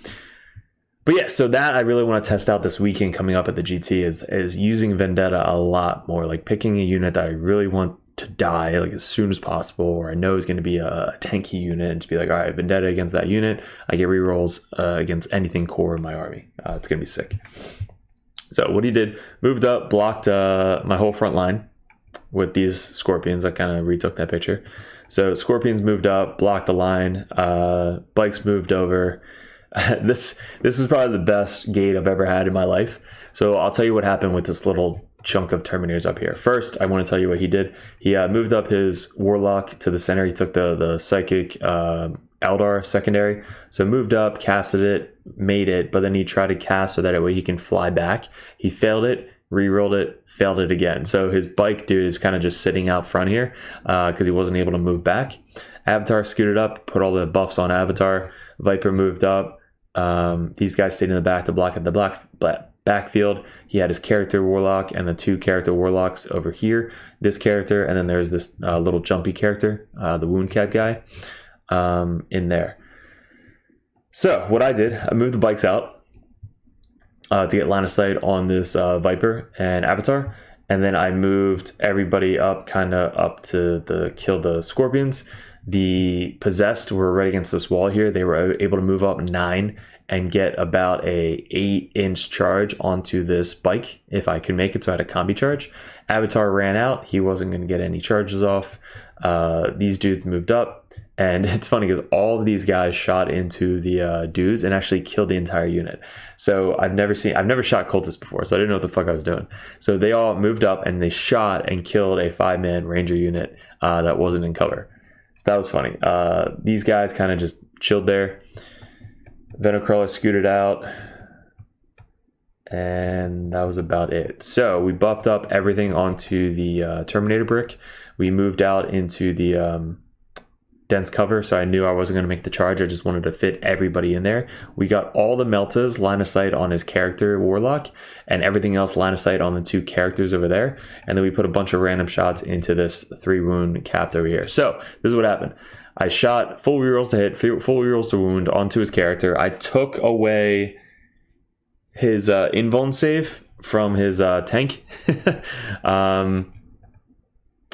But yeah, so that I really want to test out this weekend coming up at the GT is using Vendetta a lot more, like picking a unit that I really want to die like as soon as possible, or I know is going to be a tanky unit, and just be like, all right, Vendetta against that unit. I get rerolls against anything core in my army. It's going to be sick. So what he did, moved up, blocked my whole front line with these Scorpions. I kind of retook that picture. So Scorpions moved up, blocked the line, Bikes moved over. This was probably the best gate I've ever had in my life. So I'll tell you what happened with this little chunk of Terminators up here. First, I want to tell you what he did. He moved up his Warlock to the center. He took the Psychic Eldar secondary. So moved up, casted it, made it, but then he tried to cast so that way he can fly back. He failed it, rerolled it, failed it again. So his bike dude is kind of just sitting out front here because he wasn't able to move back. Avatar scooted up, put all the buffs on Avatar. Viper moved up. These guys stayed in the back to block at the backfield. He had his character Warlock and the 2 character Warlocks over here. This character, and then there's this little jumpy character, the wound cap guy, in there. So what I did, I moved the bikes out to get line of sight on this Viper and Avatar, and then I moved everybody up, kind of up to kill the Scorpions. The Possessed were right against this wall here. They were able to move up 9 and get about a 8-inch charge onto this bike if I could make it. So I had a combi charge. Avatar ran out. He wasn't going to get any charges off. These dudes moved up, and it's funny because all of these guys shot into the dudes and actually killed the entire unit. So I've never shot cultists before, so I didn't know what the fuck I was doing. So they all moved up and they shot and killed a 5-man ranger unit that wasn't in cover. So that was funny. These guys kind of just chilled there. Venom Crawler scooted out. And that was about it. So we buffed up everything onto the Terminator brick. We moved out into the dense cover, so I knew I wasn't going to make the charge. I just wanted to fit everybody in there. We got all the meltas line of sight on his character Warlock, and everything else line of sight on the 2 characters over there. And then we put a bunch of random shots into this 3 wound capped over here. So this is what happened. I shot full rerolls to hit, full rerolls to wound onto his character. I took away his invuln save from his tank.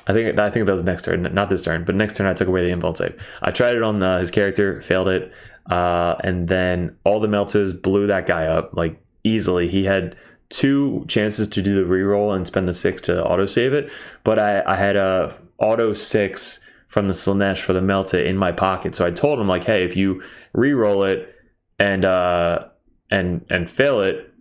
I think that was next turn, not this turn, but next turn I took away the invuln save. I tried it on his character, failed it, and then all the meltas blew that guy up like easily. He had 2 chances to do the reroll and spend the 6 to auto save it, but I had a auto 6 from the Slaanesh for the melta in my pocket. So I told him like, hey, if you reroll it and fail it,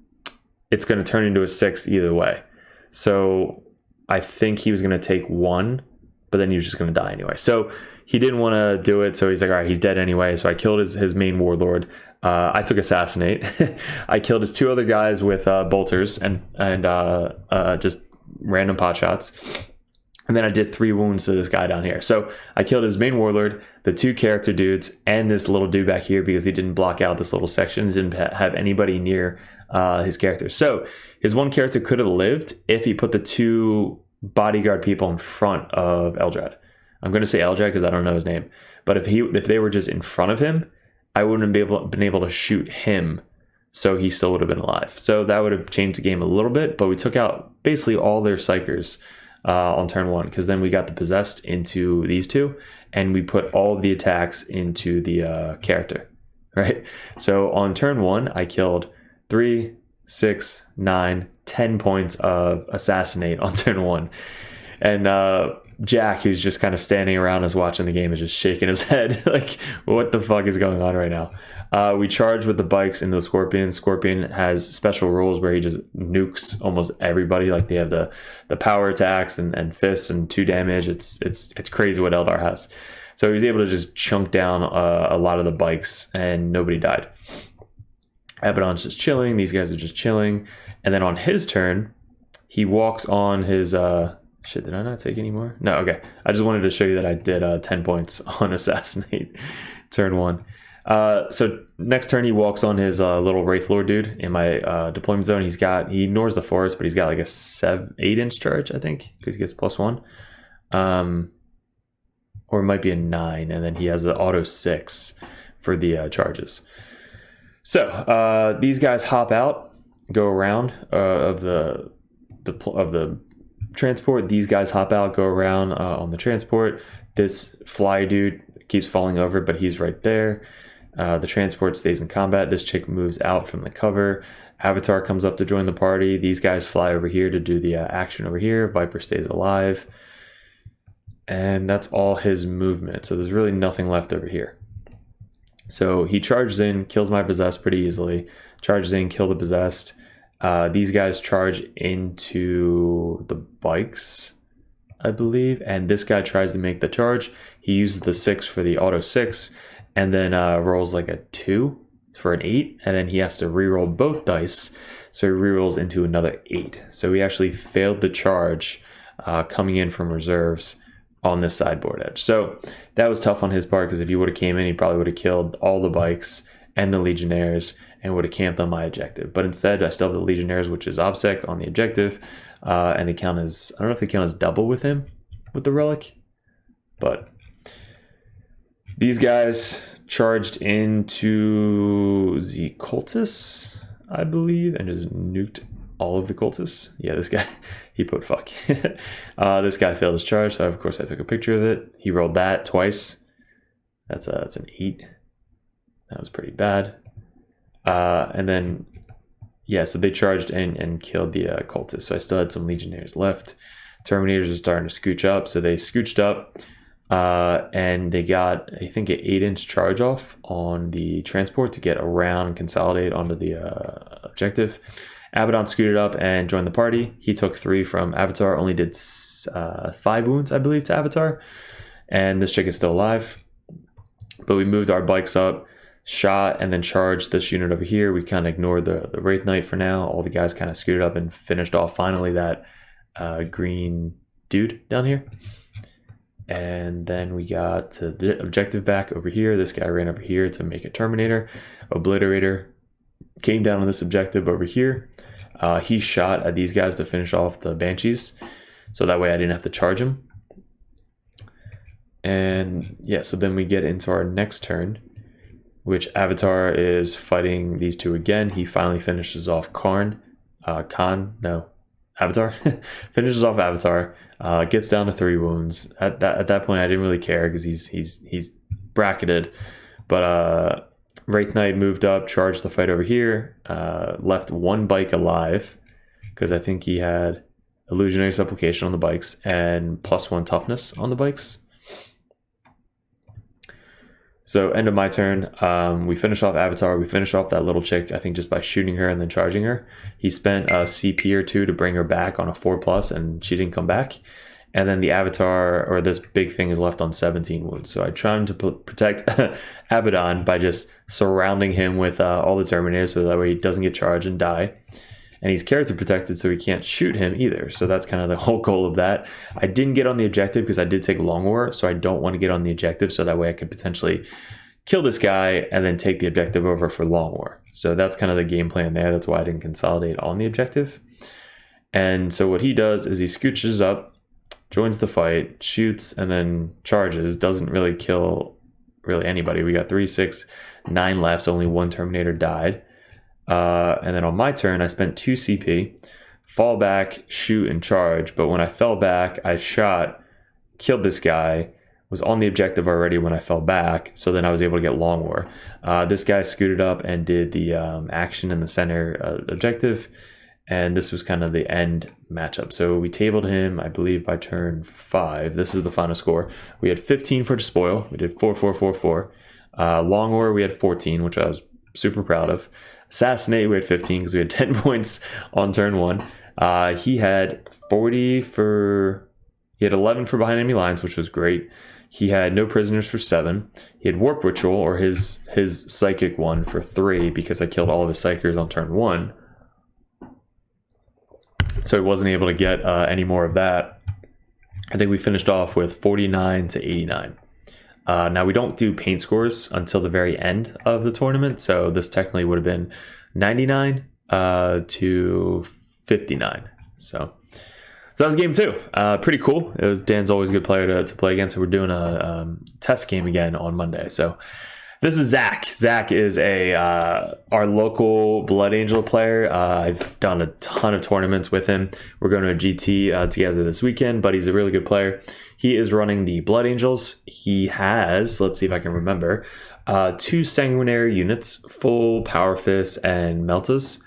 it's going to turn into a 6 either way. So I think he was going to take 1, but then he was just going to die anyway. So he didn't want to do it. So he's like, all right, he's dead anyway. So I killed his main warlord. I took assassinate. I killed his 2 other guys with bolters and just random pot shots. And then I did 3 wounds to this guy down here. So I killed his main warlord, the 2 character dudes, and this little dude back here because he didn't block out this little section. Didn't have anybody near his character. So his 1 character could have lived if he put the 2 bodyguard people in front of Eldrad. I'm going to say Eldrad because I don't know his name. But if they were just in front of him, I wouldn't have been able to shoot him. So he still would have been alive. So that would have changed the game a little bit. But we took out basically all their psychers on turn 1, because then we got the possessed into these 2, and we put all of the attacks into the character, right? So on turn 1, I killed 3, 6, 9, 10 points of assassinate on turn 1, and Jack, who's just kind of standing around us watching the game, is just shaking his head like, what the fuck is going on right now? We charged with the bikes into the Scorpion. Scorpion has special rules where he just nukes almost everybody. Like they have the power attacks and fists and 2 damage. It's crazy what Eldar has. So he was able to just chunk down a lot of the bikes and nobody died. Abaddon's just chilling. These guys are just chilling. And then on his turn, he walks on his... Shit, did I not take any more? No, okay. I just wanted to show you that I did 10 points on Assassinate turn 1. So next turn he walks on his little Wraith Lord dude in my deployment zone. He ignores the forest, but he's got like a 8-inch charge, I think, because he gets +1. Or it might be a 9, and then he has the auto 6 for the charges. So these guys hop out, go around of the transport. These guys hop out, go around on the transport. This fly dude keeps falling over, but he's right there. The transport stays in combat. This chick moves out from the cover. Avatar comes up to join the party. These guys fly over here to do the action over here. Viper stays alive. And that's all his movement. So there's really nothing left over here. So he charges in, kills my possessed pretty easily. Charges in, kill the possessed. These guys charge into the bikes, I believe. And this guy tries to make the charge. He uses the 6 for the auto 6. And then rolls like a 2 for an 8. And then he has to reroll both dice. So he rerolls into another 8. So he actually failed the charge coming in from reserves on this sideboard edge. So that was tough on his part, because if he would have came in, he probably would have killed all the bikes and the Legionnaires and would have camped on my objective. But instead, I still have the Legionnaires, which is OBSEC on the objective. And they count as, I don't know if they count as double with him with the relic. But these guys charged into the cultists, I believe, and just nuked all of the cultists. Yeah, this guy, he put fuck. This guy failed his charge, so of course I took a picture of it. He rolled that twice. That's an 8. That was pretty bad. And then, yeah, so they charged and killed the cultists. So I still had some Legionnaires left. Terminators are starting to scooch up, so they scooched up. And they got, I think, an 8-inch charge off on the transport to get around and consolidate onto the objective. Abaddon scooted up and joined the party. He took 3 from Avatar, only did 5 wounds, I believe, to Avatar. And this chick is still alive. But we moved our bikes up. shot and then charged this unit over here. We kind of ignored the Wraith Knight for now. All the guys kind of scooted up and finished off finally that green dude down here. And then we got to the objective back over here. This guy ran over here to make a Terminator. Obliterator came down on this objective over here. He shot at these guys to finish off the Banshees, so that way I didn't have to charge him. And yeah, so then we get into our next turn, which Avatar is fighting these two again. He finally finishes off Avatar. Finishes off Avatar, gets down to 3 wounds. At that point, I didn't really care because he's bracketed. But Wraith Knight moved up, charged the fight over here, left 1 bike alive because I think he had Illusionary Supplication on the bikes and +1 toughness on the bikes. So end of my turn, we finish off Avatar. We finish off that little chick, I think, just by shooting her and then charging her. He spent a CP or 2 to bring her back on a 4+, and she didn't come back. And then the Avatar, or this big thing, is left on 17 wounds. So I tried to protect Abaddon by just surrounding him with all the Terminators, so that way he doesn't get charged and die. And he's character protected, so he can't shoot him either. So that's kind of the whole goal of that. I didn't get on the objective because I did take Long War, so I don't want to get on the objective, so that way I could potentially kill this guy and then take the objective over for Long War. So that's kind of the game plan there. That's why I didn't consolidate on the objective. And so what he does is he scooches up, joins the fight, shoots, and then charges. Doesn't really kill really anybody. We got 3, 6, 9 left, so only 1 Terminator died. And then on my turn, I spent 2 CP, fall back, shoot, and charge. But when I fell back, I shot, killed this guy, was on the objective already when I fell back. So then I was able to get Long War. This guy scooted up and did the action in the center objective. And this was kind of the end matchup. So we tabled him, I believe, by turn 5. This is the final score. We had 15 for Despoil. We did 4, 4, 4, 4. Long War, we had 14, which I was super proud of. Assassinate, we had 15 because we had 10 points on turn 1. He had 11 for behind enemy lines, which was great. He had no prisoners for 7. He had Warp Ritual, or his psychic one, for 3 because I killed all of his psychers on turn 1. So he wasn't able to get any more of that. I think we finished off with 49 to 89. Now, we don't do paint scores until the very end of the tournament, so this technically would have been 99 to 59. So that was game 2. Pretty cool. Dan's always a good player to play against, so we're doing a test game again on Monday. So this is Zach. Zach is our local Blood Angel player. I've done a ton of tournaments with him. We're going to a GT together this weekend, but he's a really good player. He is running the Blood Angels. He has, let's see if I can remember, 2 Sanguinary units, full Power Fist and Meltas.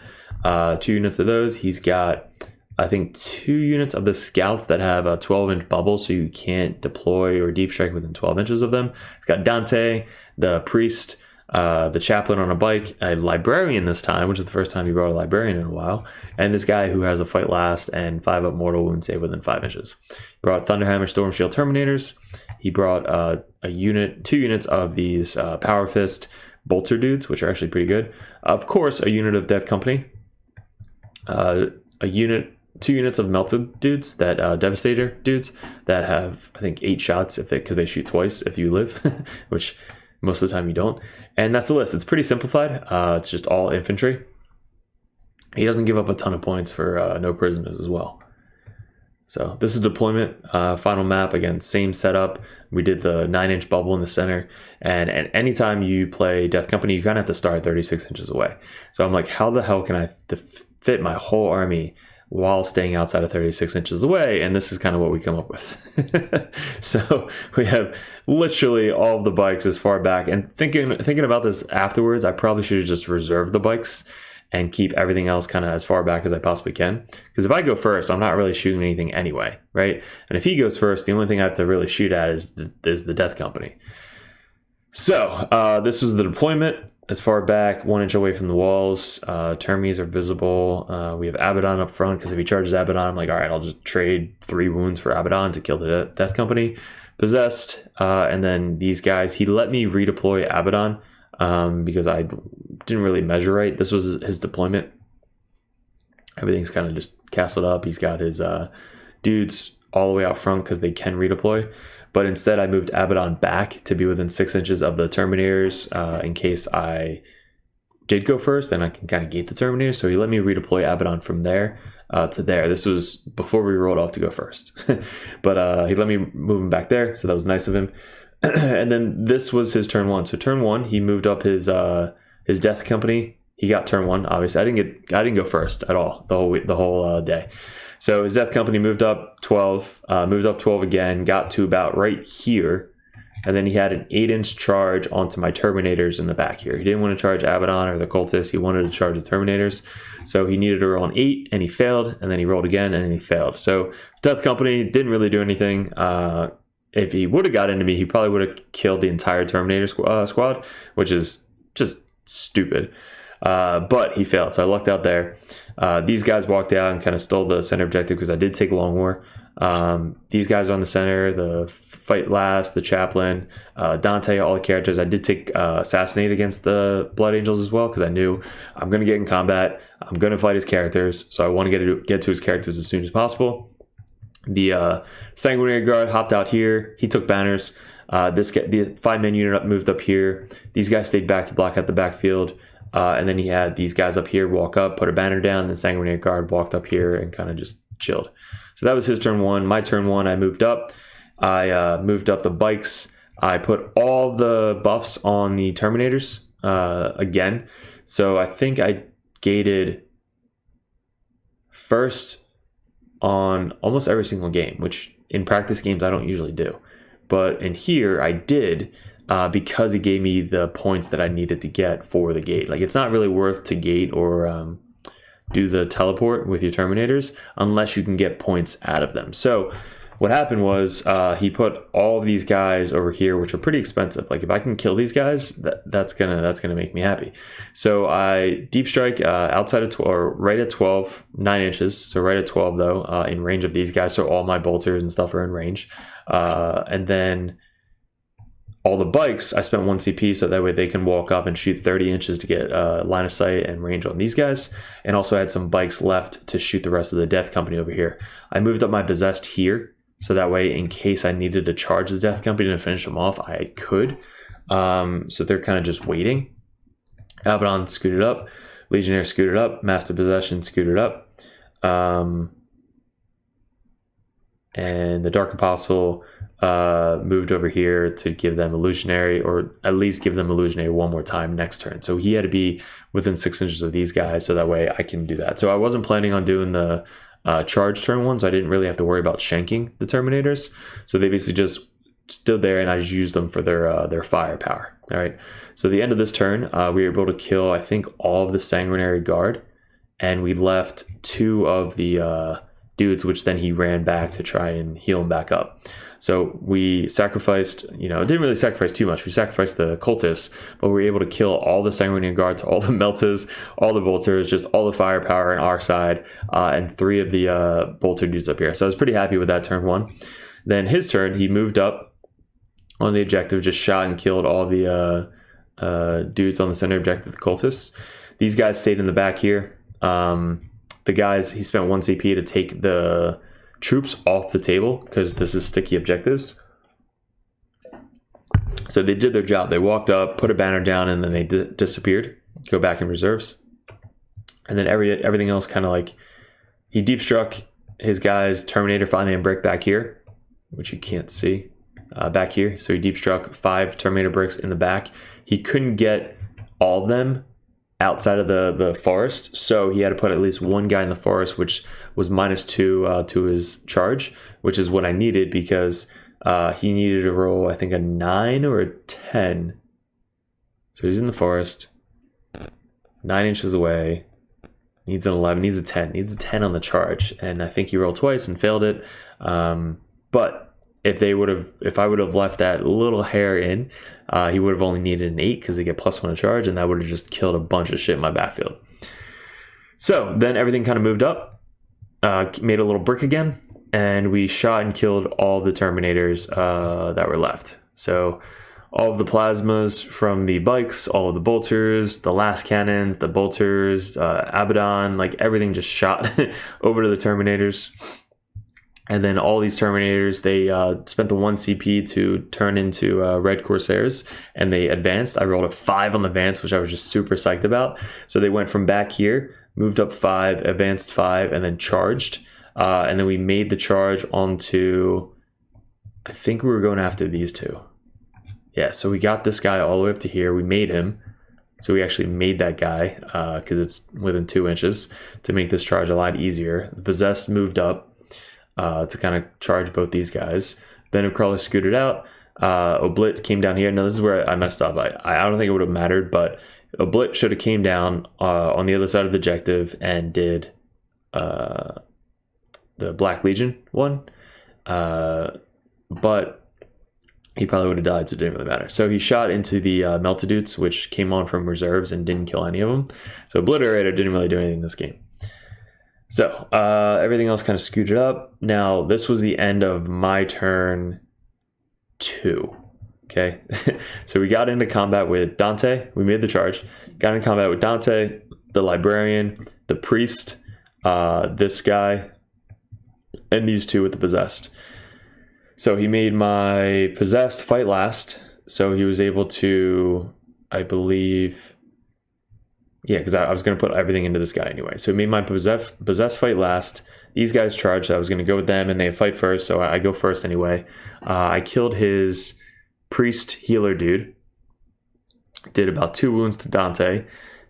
2 units of those. He's got, I think, 2 units of the Scouts that have a 12-inch bubble, so you can't deploy or deep strike within 12 inches of them. He's got Dante, the Priest, the Chaplain on a bike, a Librarian this time, which is the first time he brought a Librarian in a while, and this guy who has a Fight Last and 5-up mortal wound save within 5 inches. He brought Thunderhammer Storm Shield Terminators. He brought 2 units of these Power Fist Bolter dudes, which are actually pretty good. Of course, a unit of Death Company, 2 units of Melted dudes, that Devastator dudes that have, I think, 8 shots because they shoot twice if you live, which most of the time you don't. And that's the list. It's pretty simplified. It's just all infantry. He doesn't give up a ton of points for no prisoners as well. So this is deployment, final map. Again, same setup. We did the 9-inch bubble in the center. And anytime you play Death Company, you kind of have to start 36 inches away. So I'm like, how the hell can I fit my whole army while staying outside of 36 inches away? And this is kind of what we come up with. So we have literally all of the bikes as far back, and thinking about this afterwards, I probably should have just reserved the bikes and keep everything else kind of as far back as I possibly can. Because if I go first, I'm not really shooting anything anyway, right? And if he goes first, the only thing I have to really shoot at is the Death Company. So this was the deployment. As far back, 1 inch away from the walls. Termies are visible. We have Abaddon up front, because if he charges Abaddon, I'm like, all right, I'll just trade 3 wounds for Abaddon to kill the Death Company. Possessed. And then these guys, he let me redeploy Abaddon because I didn't really measure right. This was his deployment. Everything's kind of just castled up. He's got his dudes all the way out front because they can redeploy. But instead, I moved Abaddon back to be within 6 inches of the Terminators in case I did go first, then I can kind of gate the Terminator. So he let me redeploy Abaddon from there to there. This was before we rolled off to go first. But he let me move him back there, so that was nice of him. And then this was his turn 1. So turn 1, he moved up his Death Company. He got turn 1. Obviously, I didn't go first at all the whole day. So his Death Company moved up 12, moved up 12 again, got to about right here. And then he had an 8-inch charge onto my Terminators in the back here. He didn't want to charge Abaddon or the Cultists. He wanted to charge the Terminators. So he needed to roll an 8, and he failed. And then he rolled again, and he failed. So Death Company didn't really do anything. If he would have got into me, he probably would have killed the entire Terminator squad, which is just stupid. But he failed, so I lucked out there. These guys walked out and kind of stole the center objective because I did take Long War. These guys are on the center, the Fight Last, the Chaplain, Dante, all the characters. I did take Assassinate against the Blood Angels as well because I knew I'm going to get in combat. I'm going to fight his characters, so I want to get to his characters as soon as possible. The Sanguinary Guard hopped out here. He took banners. The 5-man unit moved up here. These guys stayed back to block out the backfield. And then he had these guys up here walk up, put a banner down. The Sanguinary Guard walked up here and kind of just chilled. So that was his turn 1. My turn 1, I moved up. I moved up the bikes. I put all the buffs on the Terminators again. So I think I gated first on almost every single game, which in practice games I don't usually do. But in here I did because it gave me the points that I needed to get for the gate. Like, it's not really worth to gate or do the teleport with your Terminators unless you can get points out of them. So what happened was he put all these guys over here, which are pretty expensive. Like, if I can kill these guys, that's gonna make me happy. So I deep strike outside of 12, or right at 12, 9 inches. So right at 12 though, in range of these guys. So all my bolters and stuff are in range. And then all the bikes, I spent 1 CP so that way they can walk up and shoot 30 inches to get line of sight and range on these guys. And also had some bikes left to shoot the rest of the Death Company over here. I moved up my Possessed here, so that way in case I needed to charge the Death Company to finish them off, I could. So they're kind of just waiting. Abaddon scooted up. Legionnaire scooted up. Master Possession scooted up. And the Dark Apostle moved over here to give them Illusionary, or at least give them Illusionary one more time next turn. So he had to be within 6 inches of these guys, so that way I can do that. So I wasn't planning on doing the charge turn 1, so I didn't really have to worry about shanking the Terminators. So they basically just stood there, and I just used them for their firepower. All right. So the end of this turn, we were able to kill, I think, all of the Sanguinary Guard, and we left 2 of the dudes, which then he ran back to try and heal him back up. So we sacrificed, didn't really sacrifice too much. We sacrificed the Cultists, but we were able to kill all the Sanguinary Guards, all the Meltas, all the Bolters, just all the firepower on our side, and 3 of the Bolter dudes up here. So I was pretty happy with that turn 1. Then his turn, he moved up on the objective, just shot and killed all the dudes on the center objective, the Cultists. These guys stayed in the back here. The guys, he spent 1 CP to take the troops off the table because this is sticky objectives. So they did their job. They walked up, put a banner down, and then they disappeared. Go back in reserves. And then everything else kind of like, he deep struck his guys, Terminator, 5-man brick back here, which you can't see back here. So he deep struck 5 Terminator bricks in the back. He couldn't get all of them outside of the forest, so he had to put at least 1 guy in the forest, which was -2 to his charge, which is what I needed because he needed to roll, I think, a 9 or a 10. So he's in the forest, 9 inches away, needs an 11, needs a 10, needs a 10 on the charge, and I think he rolled twice and failed it. But if I would have left that little hair in, he would have only needed an 8 because they get +1 to charge, and that would have just killed a bunch of shit in my backfield. So then everything kind of moved up, made a little brick again, and we shot and killed all the Terminators that were left. So all of the plasmas from the bikes, all of the bolters, the last cannons, the bolters, Abaddon, like everything just shot over to the Terminators. And then all these Terminators, they spent the 1 CP to turn into Red Corsairs, and they advanced. I rolled a 5 on the advance, which I was just super psyched about. So they went from back here, moved up 5, advanced 5, and then charged. And then we made the charge onto, I think we were going after these two. Yeah, so we got this guy all the way up to here. We made him. So we actually made that guy because it's within 2 inches to make this charge a lot easier. The Possessed moved up to kind of charge both these guys. Venom Crawler scooted out. Oblit came down here. Now this is where I messed up. I don't think it would have mattered, but Oblit should have came down on the other side of the objective and did the Black Legion one. But he probably would have died, so it didn't really matter. So he shot into the Meltadutes, which came on from reserves and didn't kill any of them. So Obliterator didn't really do anything in this game. So everything else kind of scooted up. Now, this was the end of my turn 2. Okay, so we got into combat with Dante. We made the charge. Got into combat with Dante, the Librarian, the Priest, this guy, and these two with the Possessed. So he made my Possessed fight last. So he was able to, I believe... Yeah, because I was going to put everything into this guy anyway. So he made my possessed fight last. These guys charged. So I was going to go with them, and they fight first. So I go first anyway. I killed his priest healer dude. Did about 2 wounds to Dante.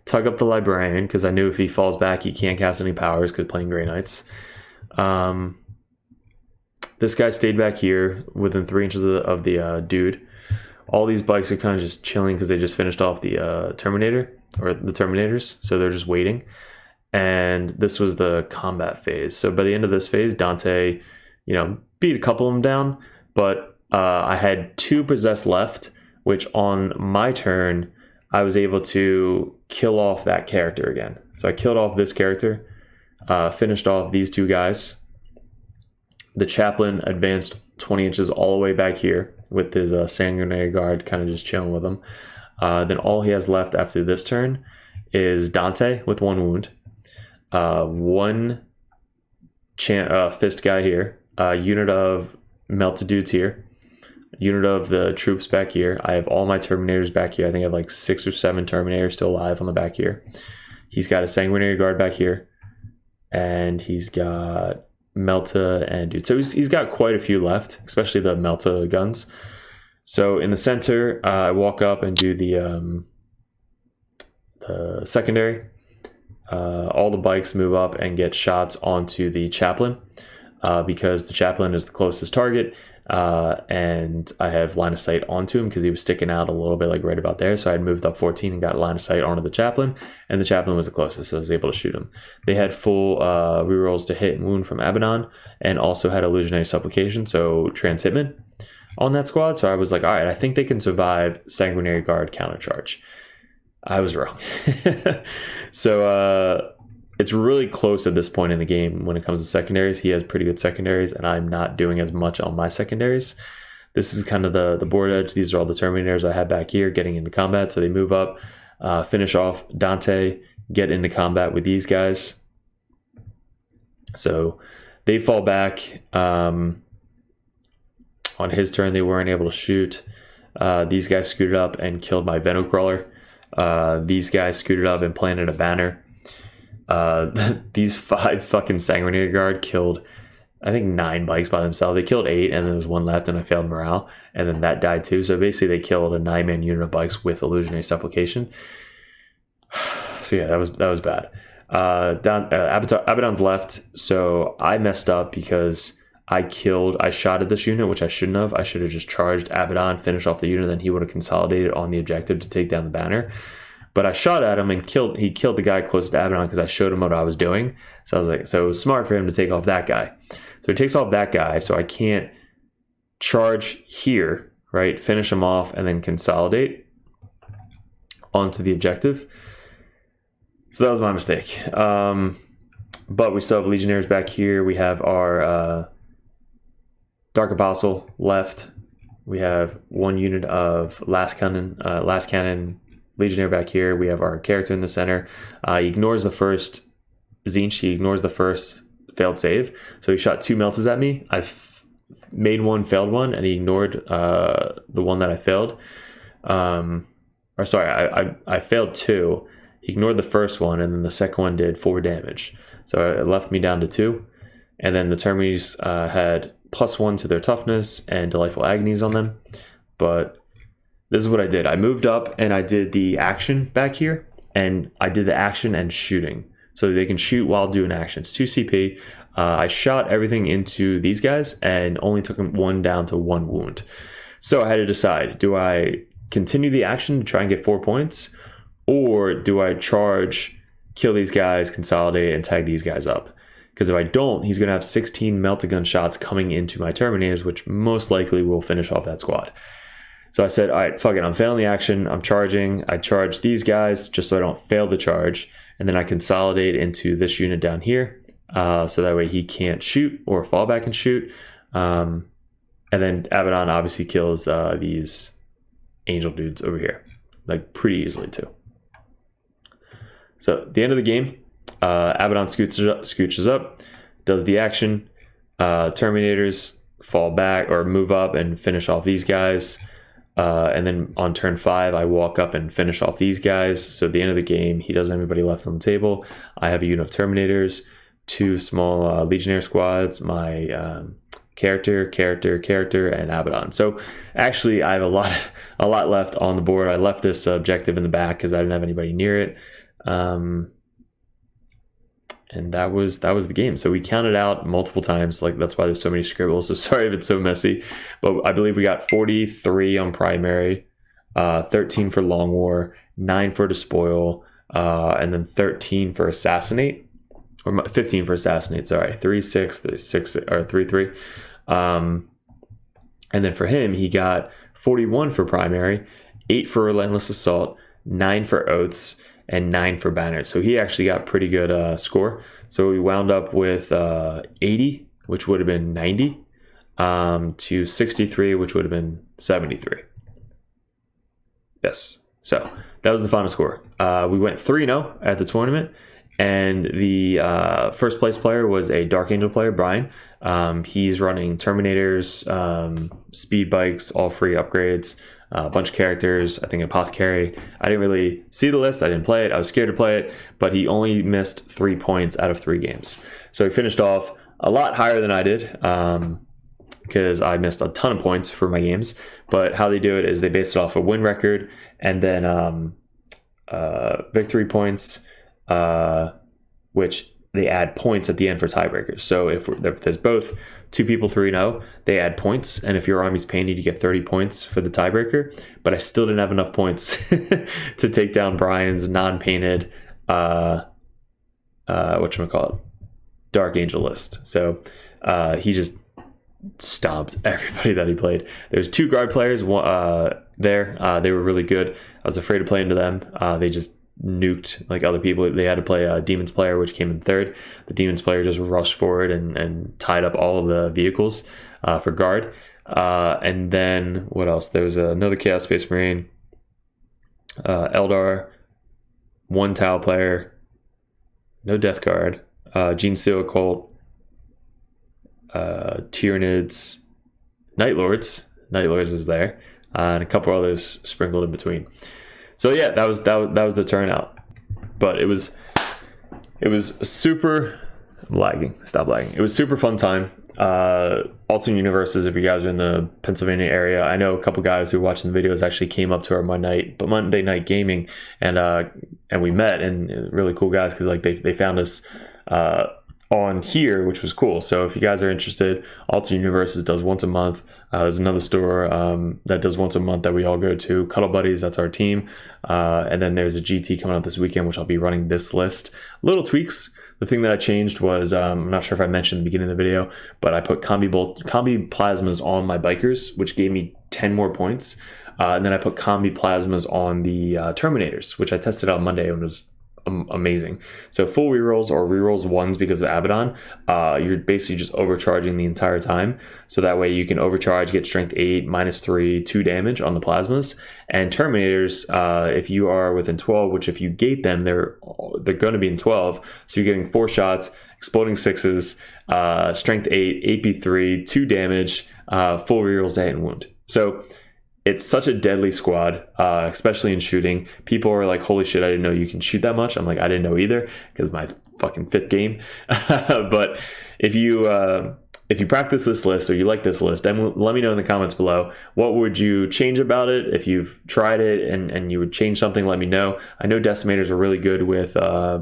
Tug up the Librarian, because I knew if he falls back, he can't cast any powers because playing Grey Knights. This guy stayed back here within 3 inches of the dude. All these bikes are kind of just chilling because they just finished off the Terminator. Or the Terminators, so they're just waiting. And this was the combat phase. So by the end of this phase, Dante, beat a couple of them down, but I had 2 Possessed left, which on my turn, I was able to kill off that character again. So I killed off this character, finished off these 2 guys. The Chaplain advanced 20 inches all the way back here with his Sanguinary Guard kind of just chilling with him. Then all he has left after this turn is Dante with 1 wound, 1 fist guy here, unit of Melted Dudes here, unit of the troops back here. I have all my Terminators back here. I think I have like 6 or 7 Terminators still alive on the back here. He's got a Sanguinary Guard back here, and he's got Melta and Dude. So he's got quite a few left, especially the Melta guns. So in the center, I walk up and do the secondary. All the bikes move up and get shots onto the Chaplain because the Chaplain is the closest target. And I have line of sight onto him because he was sticking out a little bit, like right about there. So I had moved up 14 and got line of sight onto the Chaplain, and the Chaplain was the closest, so I was able to shoot him. They had full rerolls to hit and wound from Abaddon, and also had Illusionary Supplication, so Transhitman on that squad. So I was like, all right, I think they can survive Sanguinary Guard countercharge. I was wrong. So it's really close at this point in the game when it comes to secondaries. He has pretty good secondaries, and I'm not doing as much on my secondaries. This is kind of the board edge. These are all the Terminators I had back here getting into combat. So they move up, finish off Dante, get into combat with these guys. So they fall back. On his turn, they weren't able to shoot. These guys scooted up and killed my Venom Crawler. These guys scooted up and planted a banner. These 5 fucking Sanguinary Guard killed, I think, 9 bikes by themselves. They killed 8, and there was 1 left, and I failed morale. And then that died too. So basically, they killed a 9-man unit of bikes with Illusionary Supplication. So yeah, that was bad. Abaddon's left, so I messed up because I shot at this unit, which I shouldn't have. I should have just charged Abaddon, finished off the unit, then he would have consolidated on the objective to take down the banner. But I shot at him and he killed the guy closest to Abaddon because I showed him what I was doing. So I was like, so it was smart for him to take off that guy. So he takes off that guy, so I can't charge here, right? Finish him off and then consolidate onto the objective. So that was my mistake. But we still have Legionnaires back here. We have our Dark Apostle left. We have one unit of last cannon Legionnaire back here. We have our character in the center. He ignores the first Jentzsch. He ignores the first failed save. So he shot 2 meltas at me. I've made one, failed one, and he ignored the one that I failed. Or sorry, I failed 2. He ignored the first one, and then the second one did 4 damage. So it left me down to 2. And then the Termies had +1 to their toughness and Delightful Agonies on them. But this is what I did. I moved up and I did the action back here, and I did the action and shooting. So they can shoot while doing action. It's 2 CP. I shot everything into these guys and only took one down to 1 wound. So I had to decide, do I continue the action to try and get 4 points, or do I charge, kill these guys, consolidate, and tag these guys up? Because if I don't, he's going to have 16 melt-a-gun shots coming into my Terminators, which most likely will finish off that squad. So I said, all right, fuck it, I'm failing the action, I'm charging. I charge these guys just so I don't fail the charge, and then I consolidate into this unit down here, so that way he can't shoot or fall back and shoot. And then Abaddon obviously kills these angel dudes over here, like pretty easily too. So at the end of the game, Abaddon scooches up, does the action. Terminators fall back or move up and finish off these guys. And then on turn 5, I walk up and finish off these guys. So at the end of the game, he doesn't have anybody left on the table. I have a unit of Terminators, 2 small Legionnaire squads, my character, and Abaddon. So actually, I have a lot left on the board. I left this objective in the back because I didn't have anybody near it. And that was the game. So we counted out multiple times. Like, that's why there's so many scribbles. So sorry if it's so messy, but I believe we got 43 on primary, 13 for long war, 9 for despoil, and then 13 for assassinate, or 15 for assassinate. Sorry, 3-6 or 3-3. And then for him, he got 41 for primary, 8 for relentless assault, 9 for oaths, and 9 for banners. So he actually got pretty good score. So we wound up with 80, which would have been 90, to 63, which would have been 73. Yes. So that was the final score. We went 3-0 at the tournament, and the first place player was a Dark Angel player, Brian. He's running Terminators, speed bikes, all free upgrades, a bunch of characters, I think Apothecary. I didn't really see the list. I didn't play it. I was scared to play it, but he only missed 3 points out of 3 games. So he finished off a lot higher than I did, because I missed a ton of points for my games. But how they do it is they base it off a win record and then victory points, which they add points at the end for tiebreakers. So if there's both 2 people 3-0, they add points. And if your army's painted, you get 30 points for the tiebreaker. But I still didn't have enough points to take down Brian's non-painted, whatchamacallit, Dark Angel list. So he just stomped everybody that he played. There's 2 guard players there. They were really good. I was afraid to play into them. They just nuked like other people. They had to play a Demons player, which came in 3rd. The Demons player just rushed forward and tied up all of the vehicles for guard. And then what else? There was another Chaos Space Marine, Eldar, 1 Tau player, no Death Guard, Gene Steel Occult, Tyranids, Night Lords was there, and a couple others sprinkled in between. So yeah, that was the turnout. But it was super lagging. Stop lagging. It was super fun time. Alternate Universes, if you guys are in the Pennsylvania area, I know a couple guys who are watching the videos actually came up to our Monday night gaming, and we met, and really cool guys, because like they found us on here, which was cool. So if you guys are interested, Alternate Universes does once a month. There's another store that does once a month that we all go to. Cuddle Buddies, that's our team. And then there's a GT coming up this weekend, which I'll be running this list. Little tweaks. The thing that I changed was, I'm not sure if I mentioned in the beginning of the video, but I put combi plasmas on my bikers, which gave me 10 more points. And then I put combi plasmas on the Terminators, which I tested on Monday and was amazing. So full rerolls or rerolls ones because of Abaddon, you're basically just overcharging the entire time. So that way you can overcharge, get strength 8, -3, 2 damage on the plasmas. And Terminators, if you are within 12, which if you gate them, they're going to be in 12. So you're getting 4 shots, exploding 6s, strength 8, AP3, 2 damage, full rerolls to hit and wound. So it's such a deadly squad, especially in shooting. People are like, holy shit, I didn't know you can shoot that much. I'm like, I didn't know either, because my fucking 5th game. But if you practice this list or you like this list, then let me know in the comments below. What would you change about it? If you've tried it and you would change something, let me know. I know Decimators are really good with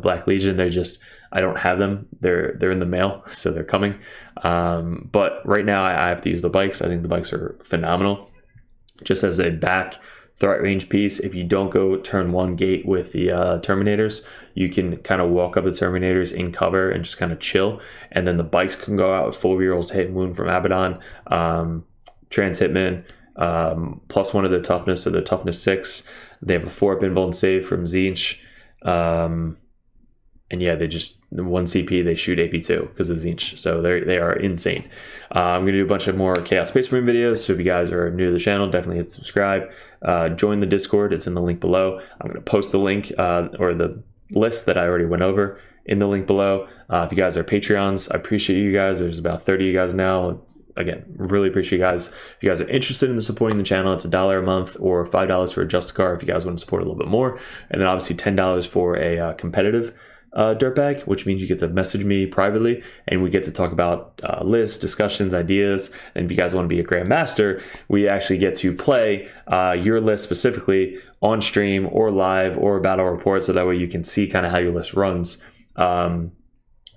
Black Legion. They're just, I don't have them. They're in the mail, so they're coming. But right now I have to use the bikes. I think the bikes are phenomenal. Just as a back threat range piece, if you don't go turn 1 gate with the Terminators, you can kind of walk up the Terminators in cover and just kind of chill. And then the bikes can go out with full rerolls to hit and wound from Abaddon, Trans Hitman, +1 of their toughness, so their toughness 6. They have a 4-up invuln and save from Jentzsch. And yeah, they just 1 CP, they shoot AP2 because of Jentzsch. So they are insane. I'm going to do a bunch of more Chaos Space Marine videos. So if you guys are new to the channel, definitely hit subscribe. Join the Discord. It's in the link below. I'm going to post the link or the list that I already went over in the link below. If you guys are Patreons, I appreciate you guys. There's about 30 of you guys now. Again, really appreciate you guys. If you guys are interested in supporting the channel, it's $1 a month or $5 for a Justicar if you guys want to support a little bit more. And then obviously $10 for a competitive dirtbag, which means you get to message me privately and we get to talk about lists, discussions, ideas. And if you guys want to be a Grandmaster, we actually get to play your list specifically on stream or live or battle report, so that way you can see kind of how your list runs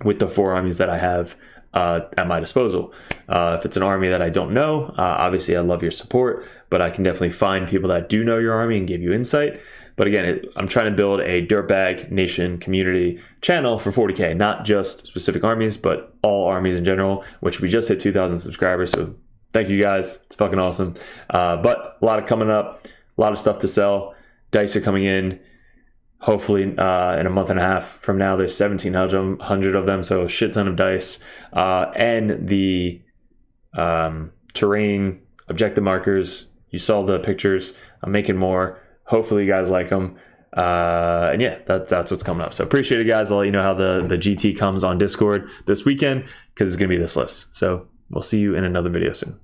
with the 4 armies that I have at my disposal. If it's an army that I don't know, obviously I love your support, but I can definitely find people that do know your army and give you insight. But again, I'm trying to build a Dirtbag Nation community channel for 40k, not just specific armies, but all armies in general, which we just hit 2,000 subscribers. So thank you guys. It's fucking awesome. But a lot of coming up, a lot of stuff to sell. Dice are coming in. Hopefully in a month and a half from now, there's 1,700 of them. So a shit ton of dice. And the terrain objective markers. You saw the pictures. I'm making more. Hopefully you guys like them. And yeah, that's what's coming up. So appreciate it, guys. I'll let you know how the GT comes on Discord this weekend, because it's going to be this list. So we'll see you in another video soon.